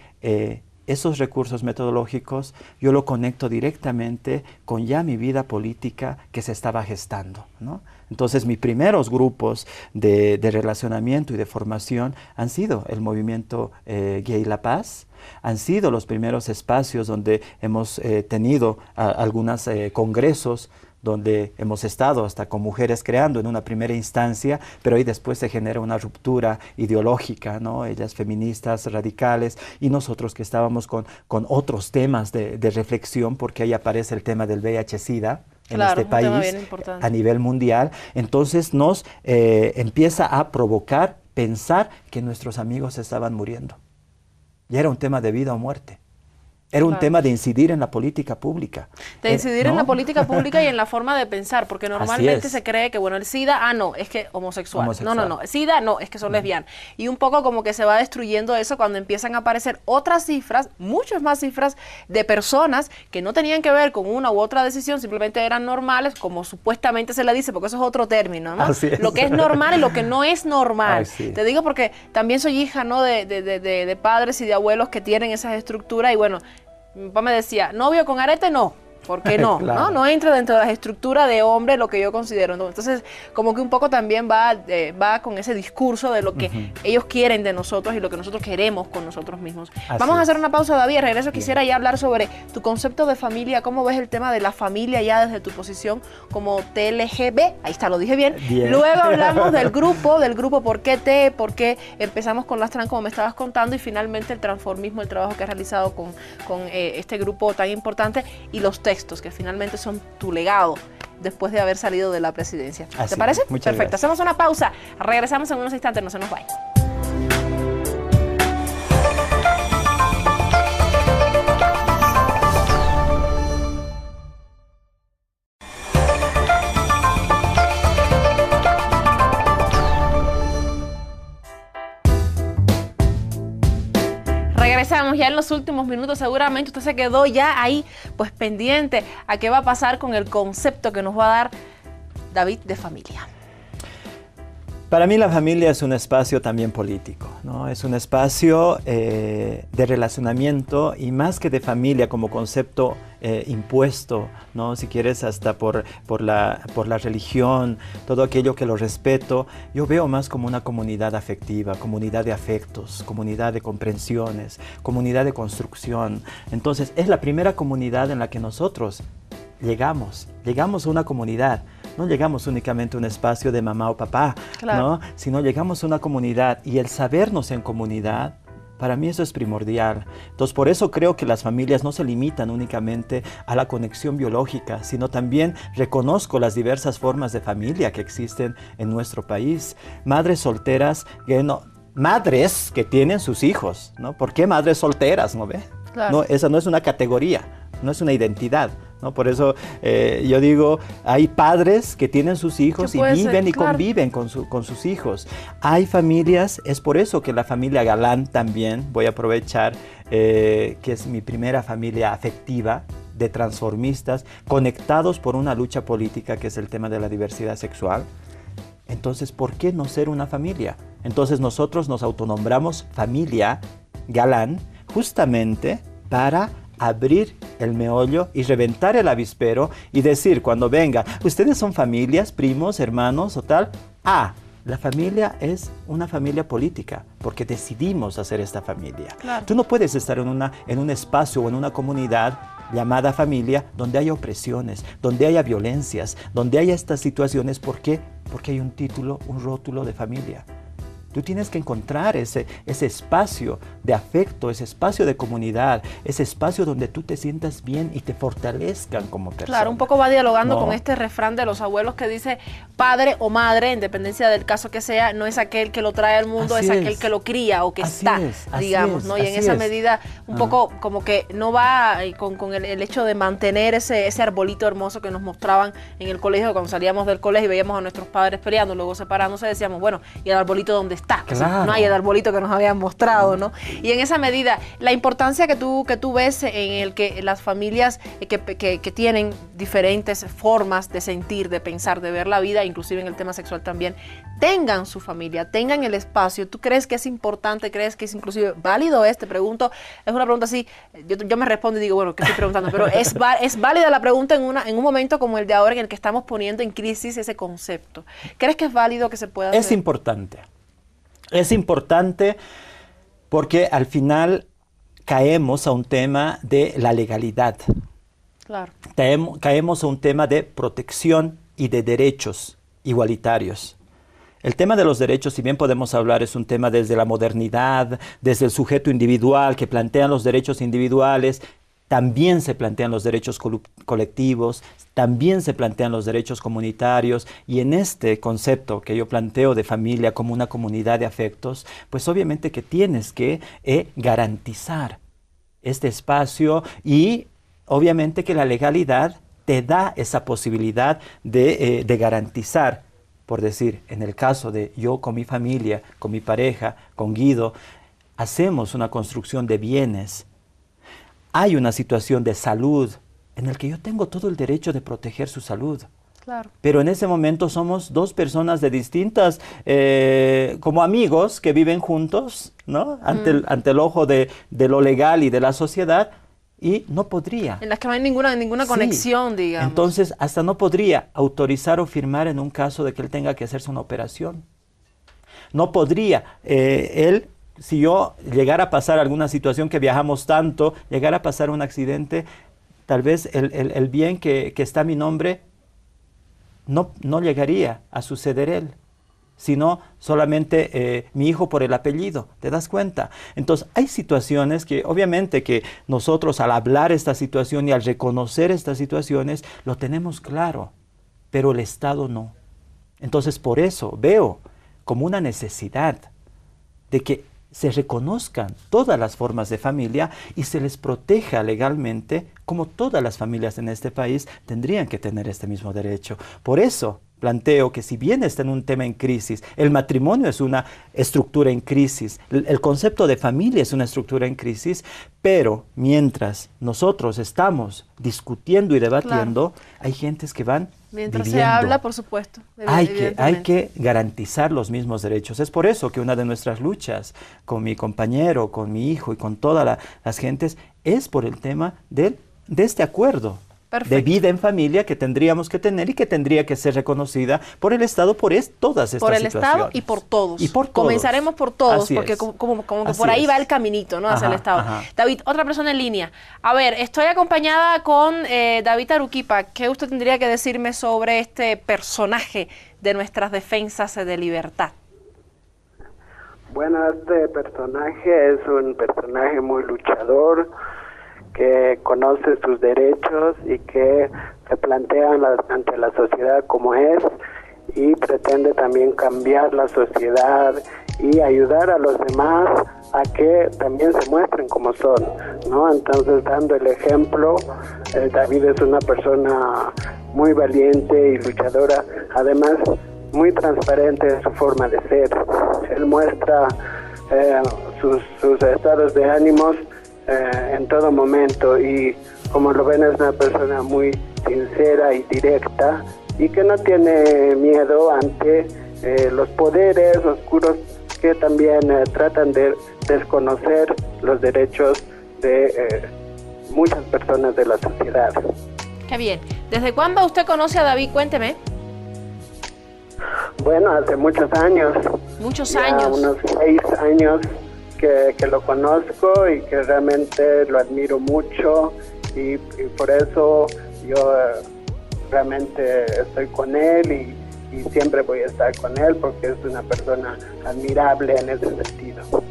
esos recursos metodológicos yo lo conecto directamente con ya mi vida política que se estaba gestando, ¿no? Entonces mis primeros grupos de relacionamiento y de formación han sido el movimiento Gay La Paz, han sido los primeros espacios donde hemos tenido algunos congresos donde hemos estado hasta con mujeres creando en una primera instancia, pero ahí después se genera una ruptura ideológica, ¿no? Ellas feministas, radicales, y nosotros que estábamos con otros temas de reflexión, porque ahí aparece el tema del VIH-Sida en este país, a nivel mundial. Entonces nos empieza a provocar pensar que nuestros amigos estaban muriendo. Y era un tema de vida o muerte. Era un tema de incidir en la política pública. De incidir en la política pública y en la forma de pensar, porque normalmente se cree que, bueno, el SIDA, no, es que homosexual. No, el SIDA, no, es que son lesbianas. Y un poco como que se va destruyendo eso cuando empiezan a aparecer otras cifras, muchas más cifras de personas que no tenían que ver con una u otra decisión, simplemente eran normales, como supuestamente se le dice, porque eso es otro término, ¿no? Así es. Lo que es normal y lo que no es normal. Te digo porque también soy hija, ¿no? de padres y de abuelos que tienen esas estructuras y bueno, mi papá me decía, novio con arete no, ¿por qué no? Claro. No entra dentro de las estructuras de hombre lo que yo considero. Entonces, como que un poco también va con ese discurso de lo que ellos quieren de nosotros y lo que nosotros queremos con nosotros mismos. Vamos a hacer una pausa, David. Regreso, quisiera ya hablar sobre tu concepto de familia, cómo ves el tema de la familia ya desde tu posición como TLGB. Ahí está, lo dije bien. Luego hablamos del grupo, por qué empezamos con las trans, como me estabas contando, y finalmente el transformismo, el trabajo que has realizado con este grupo tan importante y los textos que finalmente son tu legado después de haber salido de la presidencia. ¿Te parece? Muchas Perfecto. Gracias. Hacemos una pausa. Regresamos en unos instantes. No se nos vayan. Regresamos ya en los últimos minutos. Seguramente usted se quedó ya ahí pues pendiente a qué va a pasar con el concepto que nos va a dar David de familia. Para mí la familia es un espacio también político, ¿no? Es un espacio de relacionamiento y más que de familia como concepto impuesto, ¿no? Si quieres hasta por la religión, todo aquello que lo respeto, yo veo más como una comunidad afectiva, comunidad de afectos, comunidad de comprensiones, comunidad de construcción. Entonces es la primera comunidad en la que nosotros llegamos a una comunidad. No llegamos únicamente a un espacio de mamá o papá, ¿no? Sino llegamos a una comunidad y el sabernos en comunidad, para mí eso es primordial. Entonces, por eso creo que las familias no se limitan únicamente a la conexión biológica, sino también reconozco las diversas formas de familia que existen en nuestro país. Madres solteras, madres que tienen sus hijos, ¿no? ¿Por qué madres solteras, no ve? No, esa no es una categoría, no es una identidad, ¿no? Por eso yo digo, hay padres que tienen sus hijos y viven y conviven con sus hijos. Hay familias, es por eso que la familia Galán también, voy a aprovechar que es mi primera familia afectiva, de transformistas, conectados por una lucha política que es el tema de la diversidad sexual. Entonces, ¿por qué no ser una familia? Entonces nosotros nos autonombramos familia Galán justamente para abrir el meollo y reventar el avispero y decir cuando venga, ustedes son familias, primos, hermanos o tal. La familia es una familia política porque decidimos hacer esta familia. Claro. Tú no puedes estar en un espacio o en una comunidad llamada familia donde haya opresiones, donde haya violencias, donde haya estas situaciones. ¿Por qué? Porque hay un título, un rótulo de familia. Tú tienes que encontrar ese espacio de afecto, ese espacio de comunidad, ese espacio donde tú te sientas bien y te fortalezcan como persona. Claro, un poco va dialogando con este refrán de los abuelos que dice padre o madre, en dependencia del caso que sea, no es aquel que lo trae al mundo, es aquel que lo cría o que está, digamos, ¿no? Y en esa medida un poco como que no va con el hecho de mantener ese arbolito hermoso que nos mostraban en el colegio, cuando salíamos del colegio y veíamos a nuestros padres peleando, luego separándose, decíamos, bueno, ¿y el arbolito dónde está? Claro. No hay el arbolito que nos habían mostrado, ¿no? Y en esa medida, la importancia que tú ves en el que las familias que tienen diferentes formas de sentir, de pensar, de ver la vida, inclusive en el tema sexual también, tengan su familia, tengan el espacio. ¿Tú crees que es importante? ¿Crees que es inclusive válido? Te pregunto, es una pregunta así, yo me respondo y digo, bueno, ¿qué estoy preguntando? Pero es válida la pregunta en un momento como el de ahora en el que estamos poniendo en crisis ese concepto. ¿Crees que es válido que se pueda hacer? Es importante. Es importante porque al final caemos a un tema de la legalidad. Claro. Caemos a un tema de protección y de derechos igualitarios. El tema de los derechos, si bien podemos hablar, es un tema desde la modernidad, desde el sujeto individual que plantean los derechos individuales, también se plantean los derechos colectivos, también se plantean los derechos comunitarios, y en este concepto que yo planteo de familia como una comunidad de afectos, pues obviamente que tienes que garantizar este espacio, y obviamente que la legalidad te da esa posibilidad de garantizar. Por decir, en el caso de yo con mi familia, con mi pareja, con Guido, hacemos una construcción de bienes. Hay una situación de salud en la que yo tengo todo el derecho de proteger su salud. Claro. Pero en ese momento somos dos personas de distintas, como amigos que viven juntos, ¿no? Ante el ojo de lo legal y de la sociedad, y no podría. En las que no hay ninguna conexión, digamos. Entonces, hasta no podría autorizar o firmar en un caso de que él tenga que hacerse una operación. No podría él. Si yo llegara a pasar alguna situación que viajamos tanto, llegara a pasar un accidente, tal vez el bien que está a mi nombre no llegaría a suceder él, sino solamente mi hijo por el apellido. ¿Te das cuenta? Entonces hay situaciones que obviamente que nosotros al hablar esta situación y al reconocer estas situaciones lo tenemos claro, pero el Estado no. Entonces por eso veo como una necesidad de que se reconozcan todas las formas de familia y se les proteja legalmente, como todas las familias en este país tendrían que tener este mismo derecho. Por eso planteo que si bien está en un tema en crisis, el matrimonio es una estructura en crisis, el concepto de familia es una estructura en crisis, pero mientras nosotros estamos discutiendo y debatiendo, hay gentes que van mientras viviendo. se habla, por supuesto. Hay que garantizar los mismos derechos. Es por eso que una de nuestras luchas con mi compañero, con mi hijo y con todas las gentes es por el tema de este acuerdo. Perfecto. De vida en familia que tendríamos que tener y que tendría que ser reconocida por el Estado, todas estas situaciones. Por el Estado y por todos. Y por todos. Comenzaremos por todos, Así porque es. como que por ahí va el caminito, ¿no? Hacia el Estado. Ajá. David, otra persona en línea. A ver, estoy acompañada con David Aruquipa. ¿Qué usted tendría que decirme sobre este personaje de nuestras defensas de libertad? Bueno, este personaje es un personaje muy luchador, que conoce sus derechos y que se plantea ante la sociedad como es, y pretende también cambiar la sociedad y ayudar a los demás a que también se muestren como son, ¿no? Entonces, dando el ejemplo, David es una persona muy valiente y luchadora, además muy transparente en su forma de ser. Él muestra sus estados de ánimos en todo momento, y como lo ven, es una persona muy sincera y directa y que no tiene miedo ante los poderes oscuros que también tratan de desconocer los derechos de muchas personas de la sociedad. Qué bien. ¿Desde cuándo usted conoce a David? Cuénteme. Bueno, hace muchos años. Muchos ya años. Unos 6 años que lo conozco y que realmente lo admiro mucho y por eso yo realmente estoy con él y siempre voy a estar con él porque es una persona admirable en ese sentido.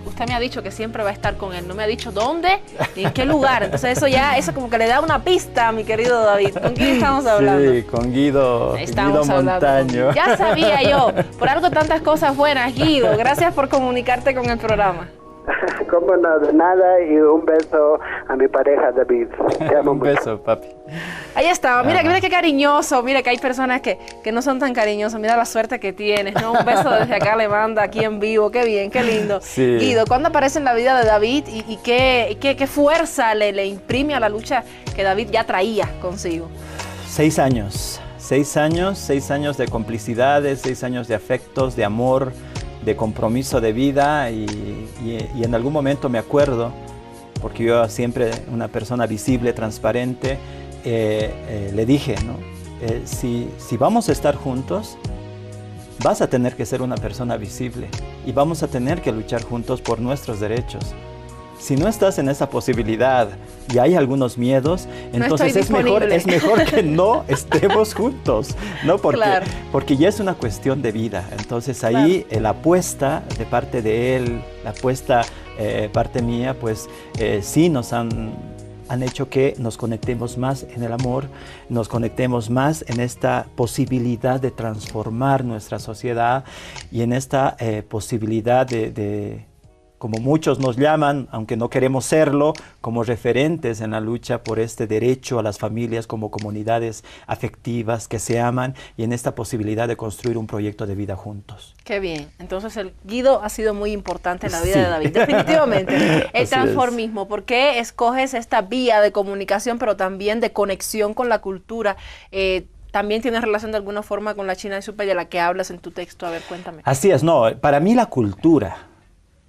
Usted me ha dicho que siempre va a estar con él, no me ha dicho dónde ni en qué lugar, entonces eso como que le da una pista a mi querido David. ¿Con quién estamos hablando? Sí, con Guido Montaño. Ya sabía yo, por algo tantas cosas buenas, Guido, gracias por comunicarte con el programa. Como no, de nada, y un beso a mi pareja David. Te amo Un mucho. beso, papi. Ahí está, mira qué cariñoso, mira que hay personas que no son tan cariñosas, mira la suerte que tienes, ¿no? Un beso desde acá le manda aquí en vivo, qué bien, qué lindo. Sí. Guido, ¿cuándo aparece en la vida de David y qué fuerza le imprime a la lucha que David ya traía consigo? 6 años. 6 años, 6 años de complicidades, 6 años de afectos, de amor, de compromiso de vida y en algún momento me acuerdo, porque yo siempre una persona visible, transparente, le dije, ¿no? Si vamos a estar juntos, vas a tener que ser una persona visible y vamos a tener que luchar juntos por nuestros derechos. Si no estás en esa posibilidad y hay algunos miedos, entonces es mejor que no estemos juntos, ¿no? Porque ya es una cuestión de vida. Entonces ahí la apuesta de parte de él, la apuesta parte mía, pues sí nos han hecho que nos conectemos más en el amor, nos conectemos más en esta posibilidad de transformar nuestra sociedad y en esta posibilidad de como muchos nos llaman, aunque no queremos serlo, como referentes en la lucha por este derecho a las familias como comunidades afectivas que se aman y en esta posibilidad de construir un proyecto de vida juntos. Qué bien. Entonces el Guido ha sido muy importante en la vida de David. Definitivamente. El transformismo. ¿Por qué escoges esta vía de comunicación, pero también de conexión con la cultura? También tiene relación de alguna forma con la China de Supa de la que hablas en tu texto. A ver, cuéntame. Así es, no. Para mí la cultura,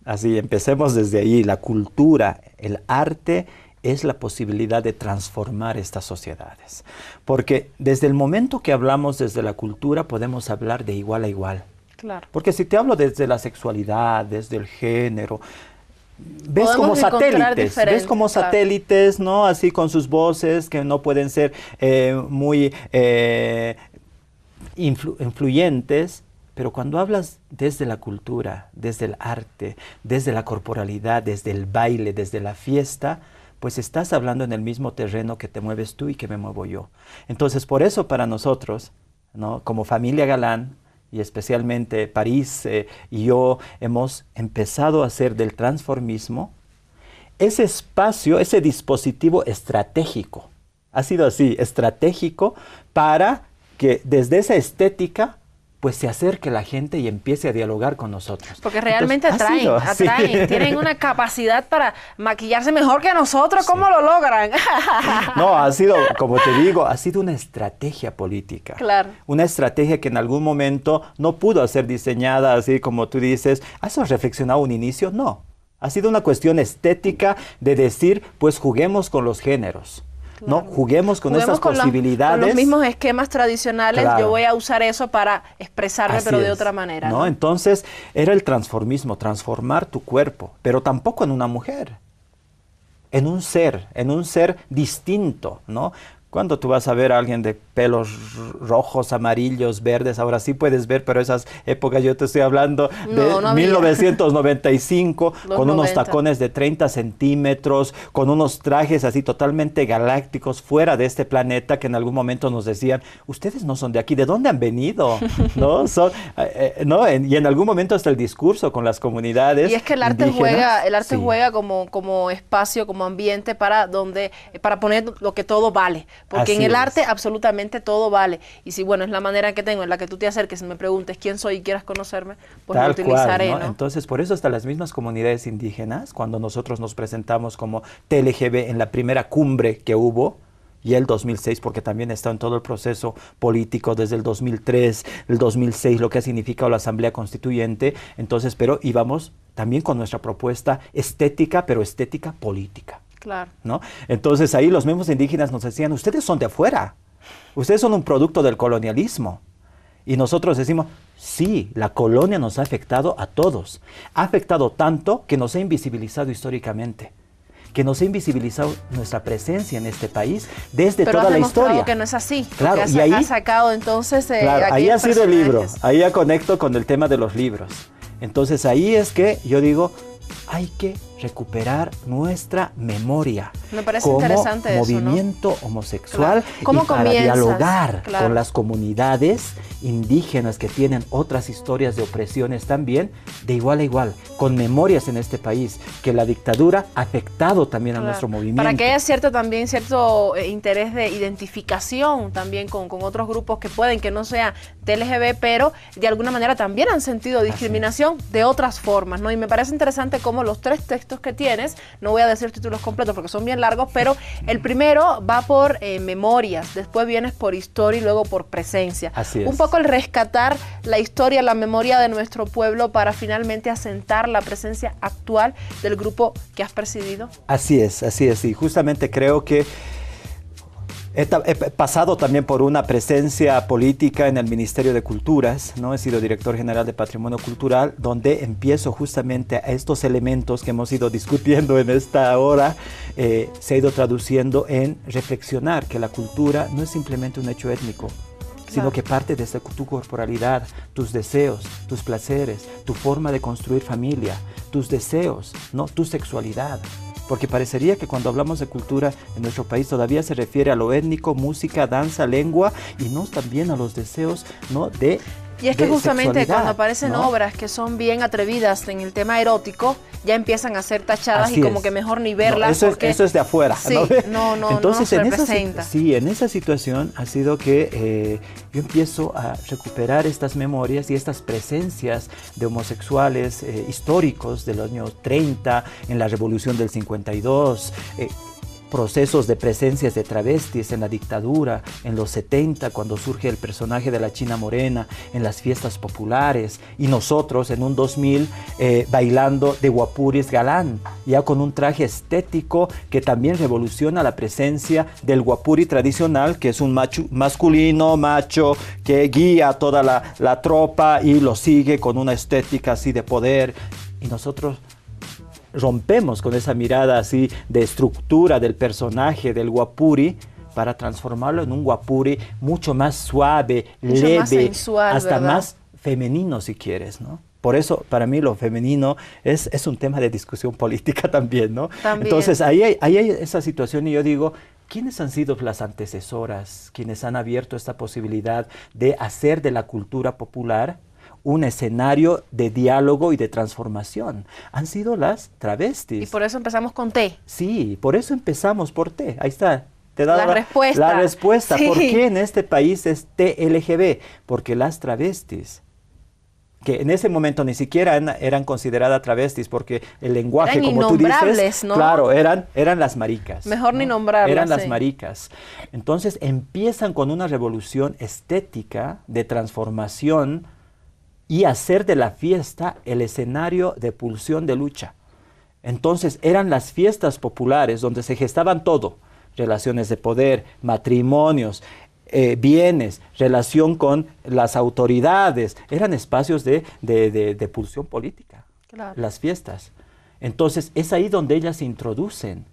así empecemos desde ahí, la cultura, el arte es la posibilidad de transformar estas sociedades. Porque desde el momento que hablamos desde la cultura podemos hablar de igual a igual. Claro. Porque si te hablo desde la sexualidad, desde el género, ves como satélites, ¿no? Así con sus voces que no pueden ser muy influyentes. Pero cuando hablas desde la cultura, desde el arte, desde la corporalidad, desde el baile, desde la fiesta, pues estás hablando en el mismo terreno que te mueves tú y que me muevo yo. Entonces, por eso para nosotros, ¿no? Como familia Galán, y especialmente París y yo, hemos empezado a hacer del transformismo ese espacio, ese dispositivo estratégico. Ha sido así, estratégico, para que desde esa estética pues se acerque la gente y empiece a dialogar con nosotros. Porque realmente atraen, tienen una capacidad para maquillarse mejor que nosotros. ¿Cómo lo logran? No, ha sido, como te digo, ha sido una estrategia política. Claro. Una estrategia que en algún momento no pudo ser diseñada así como tú dices. ¿Has reflexionado un inicio? No. Ha sido una cuestión estética de decir, pues juguemos con los géneros. Claro. ¿No? Juguemos estas posibilidades. Con los mismos esquemas tradicionales, claro. Yo voy a usar eso para expresarme, así pero de otra manera. ¿No? Entonces, era el transformismo, transformar tu cuerpo, pero tampoco en una mujer, en un ser distinto, ¿no? Cuando tú vas a ver a alguien de pelos rojos, amarillos, verdes, ahora sí puedes ver, pero esas épocas yo te estoy hablando de 1995, con unos tacones de 30 centímetros, con unos trajes así totalmente galácticos, fuera de este planeta, que en algún momento nos decían, ustedes no son de aquí, ¿de dónde han venido? ¿No? ¿No? Y en algún momento hasta el discurso con las comunidades. Y es que el arte juega como espacio, como ambiente para poner lo que todo vale. porque Así en el es. arte absolutamente todo vale. Y si, bueno, es la manera que tengo en la que tú te acerques y me preguntes quién soy y quieras conocerme, pues lo Tal utilizaré, cual, ¿no? Entonces, por eso hasta las mismas comunidades indígenas, cuando nosotros nos presentamos como TLGB en la primera cumbre que hubo, y el 2006, porque también está en todo el proceso político desde el 2003, el 2006, lo que ha significado la Asamblea Constituyente, entonces, pero íbamos también con nuestra propuesta estética, pero estética política, Claro. ¿no? Entonces ahí los mismos indígenas nos decían, ustedes son de afuera, ustedes son un producto del colonialismo. Y nosotros decimos, sí, la colonia nos ha afectado a todos. Ha afectado tanto que nos ha invisibilizado históricamente, que nos ha invisibilizado nuestra presencia en este país desde Pero toda has la demostrado historia. que no es así. Claro, porque y ahí, has sacado entonces claro, ahí ha aquellos sido el libro, personajes. ahí ya conecto con el tema de los libros. Entonces ahí es que yo digo, hay que recuperar nuestra memoria. Me parece como interesante eso, ¿no? movimiento homosexual, Claro. ¿Cómo y para comienzas? dialogar Claro. con las comunidades indígenas que tienen otras historias de opresiones también, de igual a igual, con memorias en este país, que la dictadura ha afectado también a Claro. nuestro movimiento. Para que haya cierto interés de identificación también con otros grupos que pueden que no sea TLGB, pero de alguna manera también han sentido discriminación de otras formas, ¿no? Y me parece interesante cómo los 3 textos que tienes, no voy a decir títulos completos porque son bien largos, pero el primero va por memorias, después vienes por historia y luego por presencia. Así es. Un poco el rescatar la historia, la memoria de nuestro pueblo para finalmente asentar la presencia actual del grupo que has presidido. Así es, y justamente creo que he pasado también por una presencia política en el Ministerio de Culturas, ¿no? He sido director general de Patrimonio Cultural, donde empiezo justamente a estos elementos que hemos ido discutiendo en esta hora, se ha ido traduciendo en reflexionar que la cultura no es simplemente un hecho étnico, sino que parte desde tu corporalidad, tus deseos, tus placeres, tu forma de construir familia, tus deseos, ¿no? Tu sexualidad. Porque parecería que cuando hablamos de cultura en nuestro país todavía se refiere a lo étnico, música, danza, lengua, y no también a los deseos, ¿no? Y es que justamente sexualidad, cuando aparecen ¿no? obras que son bien atrevidas en el tema erótico, ya empiezan a ser tachadas Así y como es. que mejor ni verlas. No, porque eso es de afuera. Sí, no Entonces, nos en representa. en esa situación ha sido que yo empiezo a recuperar estas memorias y estas presencias de homosexuales históricos de los años 30, en la Revolución del 52, procesos de presencias de travestis en la dictadura, en los 70, cuando surge el personaje de la China Morena, en las fiestas populares, y nosotros en un 2000 bailando de guapuris galán, ya con un traje estético que también revoluciona la presencia del guapuri tradicional, que es un masculino, macho, que guía a toda la tropa y lo sigue con una estética así de poder, y nosotros rompemos con esa mirada así de estructura del personaje del guapuri para transformarlo en un guapuri mucho más suave, Mucho leve, más sensual, hasta ¿verdad? más femenino si quieres, ¿no? Por eso, para mí, lo femenino es un tema de discusión política también, ¿no? También. Entonces, ahí hay esa situación y yo digo, ¿quiénes han sido las antecesoras, quienes han abierto esta posibilidad de hacer de la cultura popular un escenario de diálogo y de transformación? Han sido las travestis. Y por eso empezamos con T. Sí, por eso empezamos por T. Ahí está. Te he dado La respuesta. La respuesta. Sí. ¿Por qué en este país es TLGB? Porque las travestis, que en ese momento ni siquiera eran consideradas travestis, porque el lenguaje, Eran como tú dices, innombrables, ¿no? claro, eran las maricas. Mejor ¿no? ni nombrarlas, Eran las sí. maricas. Entonces empiezan con una revolución estética de transformación y hacer de la fiesta el escenario de pulsión de lucha. Entonces eran las fiestas populares donde se gestaban todo, relaciones de poder, matrimonios, bienes, relación con las autoridades, eran espacios de pulsión política, Claro. las fiestas. Entonces es ahí donde ellas se introducen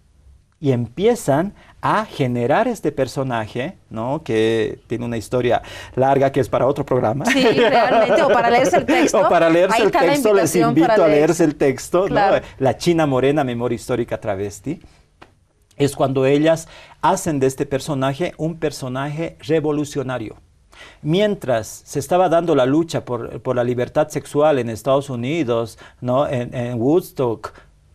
y empiezan a generar este personaje, ¿no? Que tiene una historia larga que es para otro programa. Sí, realmente, o para leerse el texto. O para leerse Ahí el está la texto, les invitación invito para a leer. leerse el texto, Claro. ¿no? La China Morena, Memoria Histórica Travesti. Es cuando ellas hacen de este personaje un personaje revolucionario. Mientras se estaba dando la lucha por la libertad sexual en Estados Unidos, ¿no? En Woodstock,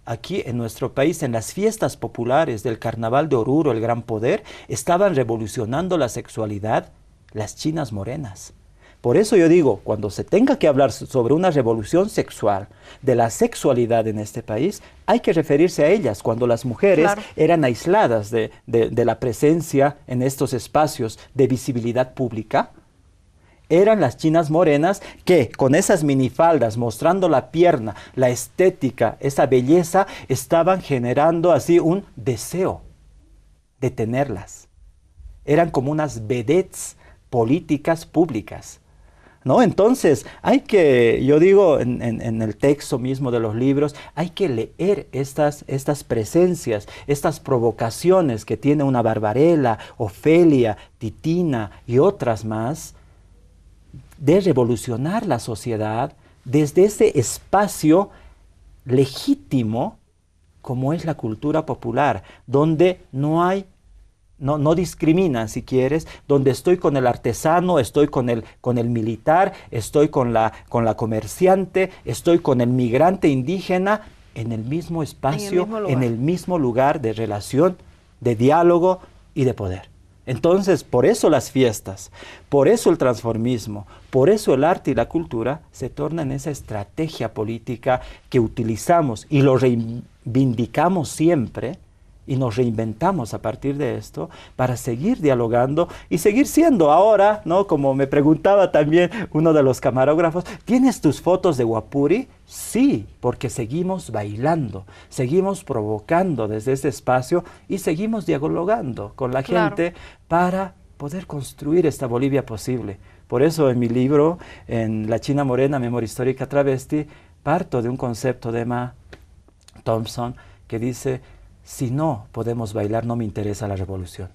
aquí en nuestro país, en las fiestas populares del Carnaval de Oruro, el Gran Poder, estaban revolucionando la sexualidad las chinas morenas. Por eso yo digo, cuando se tenga que hablar sobre una revolución sexual, de la sexualidad en este país, hay que referirse a ellas, cuando las mujeres eran aisladas de la presencia en estos espacios de visibilidad pública. Eran las chinas morenas que con esas minifaldas mostrando la pierna, la estética, esa belleza, estaban generando así un deseo de tenerlas. Eran como unas vedettes políticas públicas, ¿no? Entonces, hay que, yo digo en el texto mismo de los libros, hay que leer estas presencias, estas provocaciones que tiene una Barbarella, Ofelia, Titina y otras más, de revolucionar la sociedad desde ese espacio legítimo como es la cultura popular, donde no discriminan, si quieres, donde estoy con el artesano, estoy con el militar, estoy con la comerciante, estoy con el migrante indígena, en el mismo espacio, en el mismo lugar de relación, de diálogo y de poder. Entonces, por eso las fiestas, por eso el transformismo, por eso el arte y la cultura se tornan esa estrategia política que utilizamos y lo reivindicamos siempre, y nos reinventamos a partir de esto para seguir dialogando y seguir siendo ahora, ¿no? Como me preguntaba también uno de los camarógrafos, ¿tienes tus fotos de Guapuri? Sí, porque seguimos bailando, seguimos provocando desde ese espacio y seguimos dialogando con la gente para poder construir esta Bolivia posible. Por eso en mi libro, en La China Morena, Memoria Histórica Travesti, parto de un concepto de Emma Thompson que dice: si no podemos bailar, no me interesa la revolución,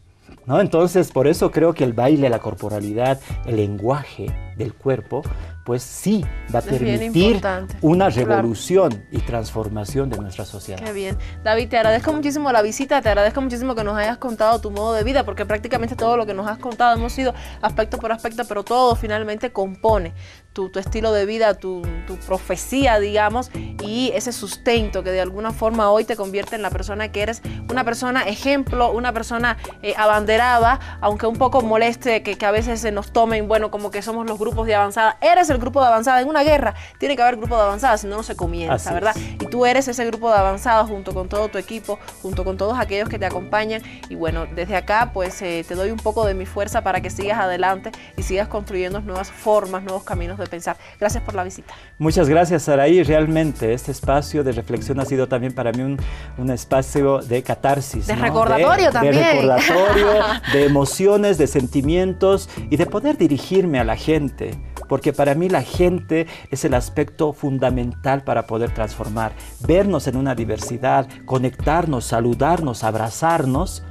¿no? Entonces, por eso creo que el baile, la corporalidad, el lenguaje del cuerpo, pues sí va a permitir una revolución y transformación de nuestra sociedad. Qué bien. David, te agradezco muchísimo la visita, te agradezco muchísimo que nos hayas contado tu modo de vida, porque prácticamente todo lo que nos has contado hemos ido aspecto por aspecto, pero todo finalmente compone tu estilo de vida, tu profecía, digamos, y ese sustento que de alguna forma hoy te convierte en la persona que eres, una persona ejemplo, una persona abanderada, aunque un poco moleste que a veces se nos tomen, bueno, como que somos los grupos de avanzada. Eres el grupo de avanzada. En una guerra tiene que haber grupo de avanzada, si no, no se comienza, ¿verdad? Y tú eres ese grupo de avanzada junto con todo tu equipo, junto con todos aquellos que te acompañan. Y bueno, desde acá pues te doy un poco de mi fuerza para que sigas adelante y sigas construyendo nuevas formas, nuevos caminos de pensar. Gracias por la visita. Muchas gracias, Saraí. Realmente este espacio de reflexión ha sido también para mí un espacio de catarsis, de recordatorio también. De recordatorio, de emociones, de sentimientos y de poder dirigirme a la gente. Porque para mí la gente es el aspecto fundamental para poder transformar. Vernos en una diversidad, conectarnos, saludarnos, abrazarnos.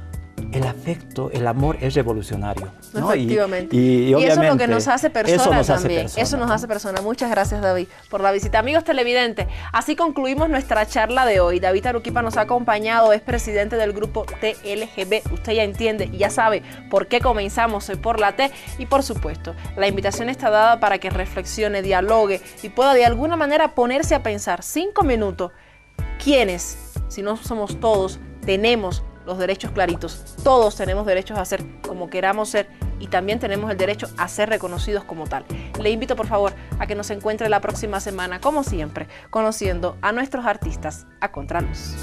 El afecto, el amor es revolucionario, ¿no? Efectivamente. Y obviamente, eso es lo que nos hace personas también. Persona. Eso nos hace personas. Muchas gracias, David, por la visita. Amigos televidentes, así concluimos nuestra charla de hoy. David Aruquipa nos ha acompañado, es presidente del grupo TLGB. Usted ya entiende y ya sabe por qué comenzamos hoy por la T. Y por supuesto, la invitación está dada para que reflexione, dialogue y pueda de alguna manera ponerse a pensar 5 minutos. ¿Quiénes, si no somos todos, tenemos los derechos claritos? Todos tenemos derechos a ser como queramos ser y también tenemos el derecho a ser reconocidos como tal. Le invito por favor a que nos encuentre la próxima semana, como siempre, conociendo a nuestros artistas a contraluz.